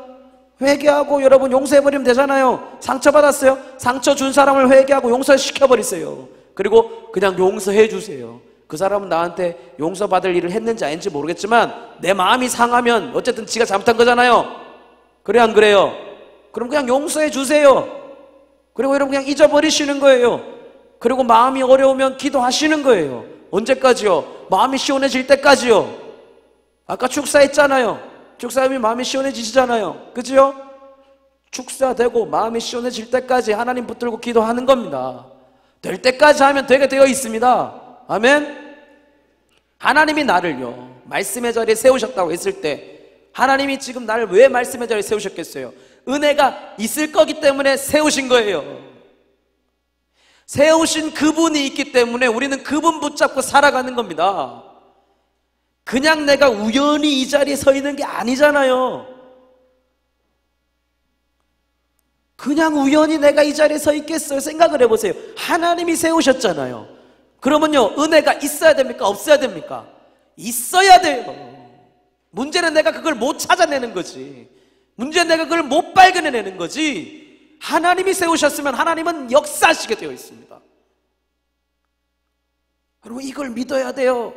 회개하고 여러분 용서해버리면 되잖아요. 상처 받았어요? 상처 준 사람을 회개하고 용서시켜버리세요. 그리고 그냥 용서해 주세요. 그 사람은 나한테 용서받을 일을 했는지 아닌지 모르겠지만 내 마음이 상하면 어쨌든 지가 잘못한 거잖아요. 그래 안 그래요? 그럼 그냥 용서해 주세요. 그리고 여러분 그냥 잊어버리시는 거예요. 그리고 마음이 어려우면 기도하시는 거예요. 언제까지요? 마음이 시원해질 때까지요. 아까 축사했잖아요. 축사하면 마음이 시원해지시잖아요. 그죠? 축사되고 마음이 시원해질 때까지 하나님 붙들고 기도하는 겁니다. 될 때까지 하면 되게 되어 있습니다. 아멘. 하나님이 나를요 말씀의 자리에 세우셨다고 했을 때, 하나님이 지금 나를 왜 말씀의 자리에 세우셨겠어요? 은혜가 있을 거기 때문에 세우신 거예요. 세우신 그분이 있기 때문에 우리는 그분 붙잡고 살아가는 겁니다. 그냥 내가 우연히 이 자리에 서 있는 게 아니잖아요. 그냥 우연히 내가 이 자리에 서 있겠어요? 생각을 해보세요. 하나님이 세우셨잖아요. 그러면요, 은혜가 있어야 됩니까? 없어야 됩니까? 있어야 돼요. 문제는 내가 그걸 못 찾아내는 거지. 문제는 내가 그걸 못 발견해내는 거지. 하나님이 세우셨으면 하나님은 역사하시게 되어 있습니다. 여러분, 이걸 믿어야 돼요.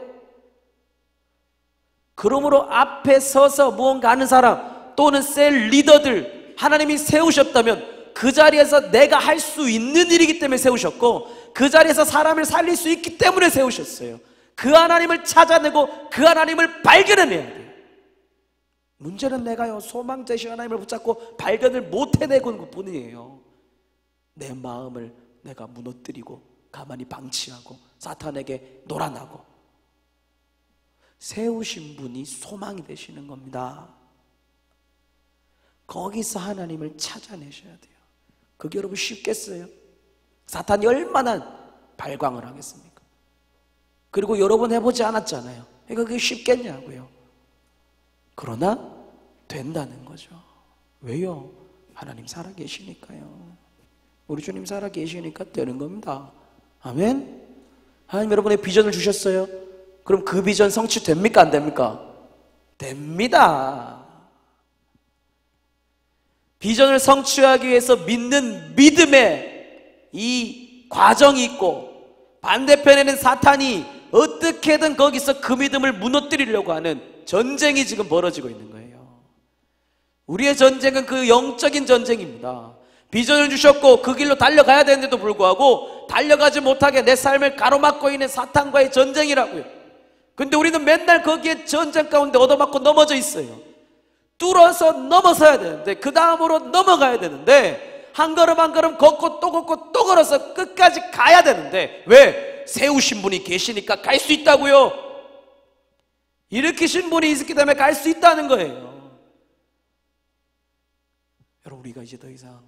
그러므로 앞에 서서 무언가 하는 사람 또는 셀 리더들, 하나님이 세우셨다면 그 자리에서 내가 할 수 있는 일이기 때문에 세우셨고, 그 자리에서 사람을 살릴 수 있기 때문에 세우셨어요. 그 하나님을 찾아내고 그 하나님을 발견해내야 돼요. 문제는 내가요 소망 되신 하나님을 붙잡고 발견을 못 해내고 있는 것 뿐이에요. 내 마음을 내가 무너뜨리고 가만히 방치하고 사탄에게 놀아나고. 세우신 분이 소망이 되시는 겁니다. 거기서 하나님을 찾아내셔야 돼요. 그게 여러분 쉽겠어요? 사탄이 얼마나 발광을 하겠습니까? 그리고 여러 번 해보지 않았잖아요. 그러니까 그게 쉽겠냐고요. 그러나 된다는 거죠. 왜요? 하나님 살아계시니까요. 우리 주님 살아계시니까 되는 겁니다. 아멘? 하나님 여러분의 비전을 주셨어요. 그럼 그 비전 성취됩니까? 안 됩니까? 됩니다. 비전을 성취하기 위해서 믿는 믿음의 이 과정이 있고, 반대편에는 사탄이 어떻게든 거기서 그 믿음을 무너뜨리려고 하는 전쟁이 지금 벌어지고 있는 거예요. 우리의 전쟁은 그 영적인 전쟁입니다. 비전을 주셨고 그 길로 달려가야 되는데도 불구하고 달려가지 못하게 내 삶을 가로막고 있는 사탄과의 전쟁이라고요. 근데 우리는 맨날 거기에 전쟁 가운데 얻어맞고 넘어져 있어요. 뚫어서 넘어서야 되는데, 그 다음으로 넘어가야 되는데, 한 걸음 한 걸음 걷고 또 걸어서 끝까지 가야 되는데, 왜? 세우신 분이 계시니까 갈 수 있다고요. 일으키신 분이 있기 때문에 갈 수 있다는 거예요. 여러분, 우리가 이제 더 이상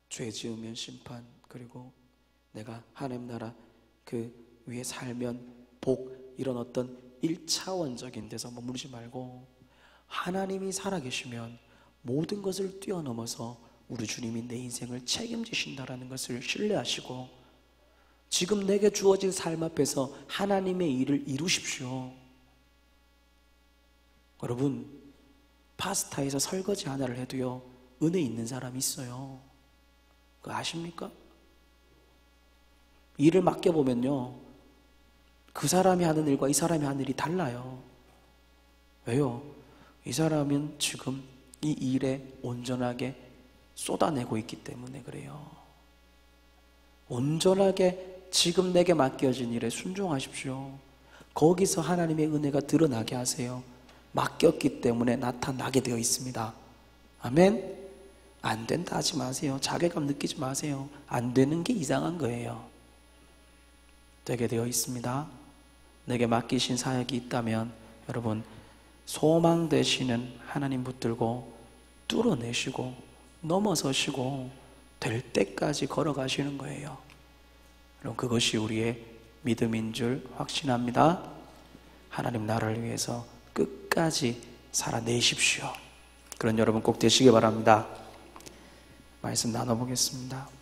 죄 지으면 심판, 그리고 내가 하나님 나라 그 위에 살면 복, 이런 어떤 1차원적인 데서 머무르지 말고, 하나님이 살아계시면 모든 것을 뛰어넘어서 우리 주님이 내 인생을 책임지신다라는 것을 신뢰하시고, 지금 내게 주어진 삶 앞에서 하나님의 일을 이루십시오. 여러분, 파스타에서 설거지 하나를 해도요 은혜 있는 사람이 있어요. 그거 아십니까? 일을 맡겨보면요 그 사람이 하는 일과 이 사람이 하는 일이 달라요. 왜요? 이 사람은 지금 이 일에 온전하게 쏟아내고 있기 때문에 그래요. 온전하게 지금 내게 맡겨진 일에 순종하십시오. 거기서 하나님의 은혜가 드러나게 하세요. 맡겼기 때문에 나타나게 되어 있습니다. 아멘? 안 된다 하지 마세요. 자괴감 느끼지 마세요. 안 되는 게 이상한 거예요. 되게 되어 있습니다. 내게 맡기신 사역이 있다면 여러분 소망 되시는 하나님 붙들고 뚫어내시고 넘어서시고 될 때까지 걸어가시는 거예요. 여러분, 그것이 우리의 믿음인 줄 확신합니다. 하나님 나라를 위해서 끝까지 살아내십시오. 그런 여러분 꼭 되시기 바랍니다. 말씀 나눠보겠습니다.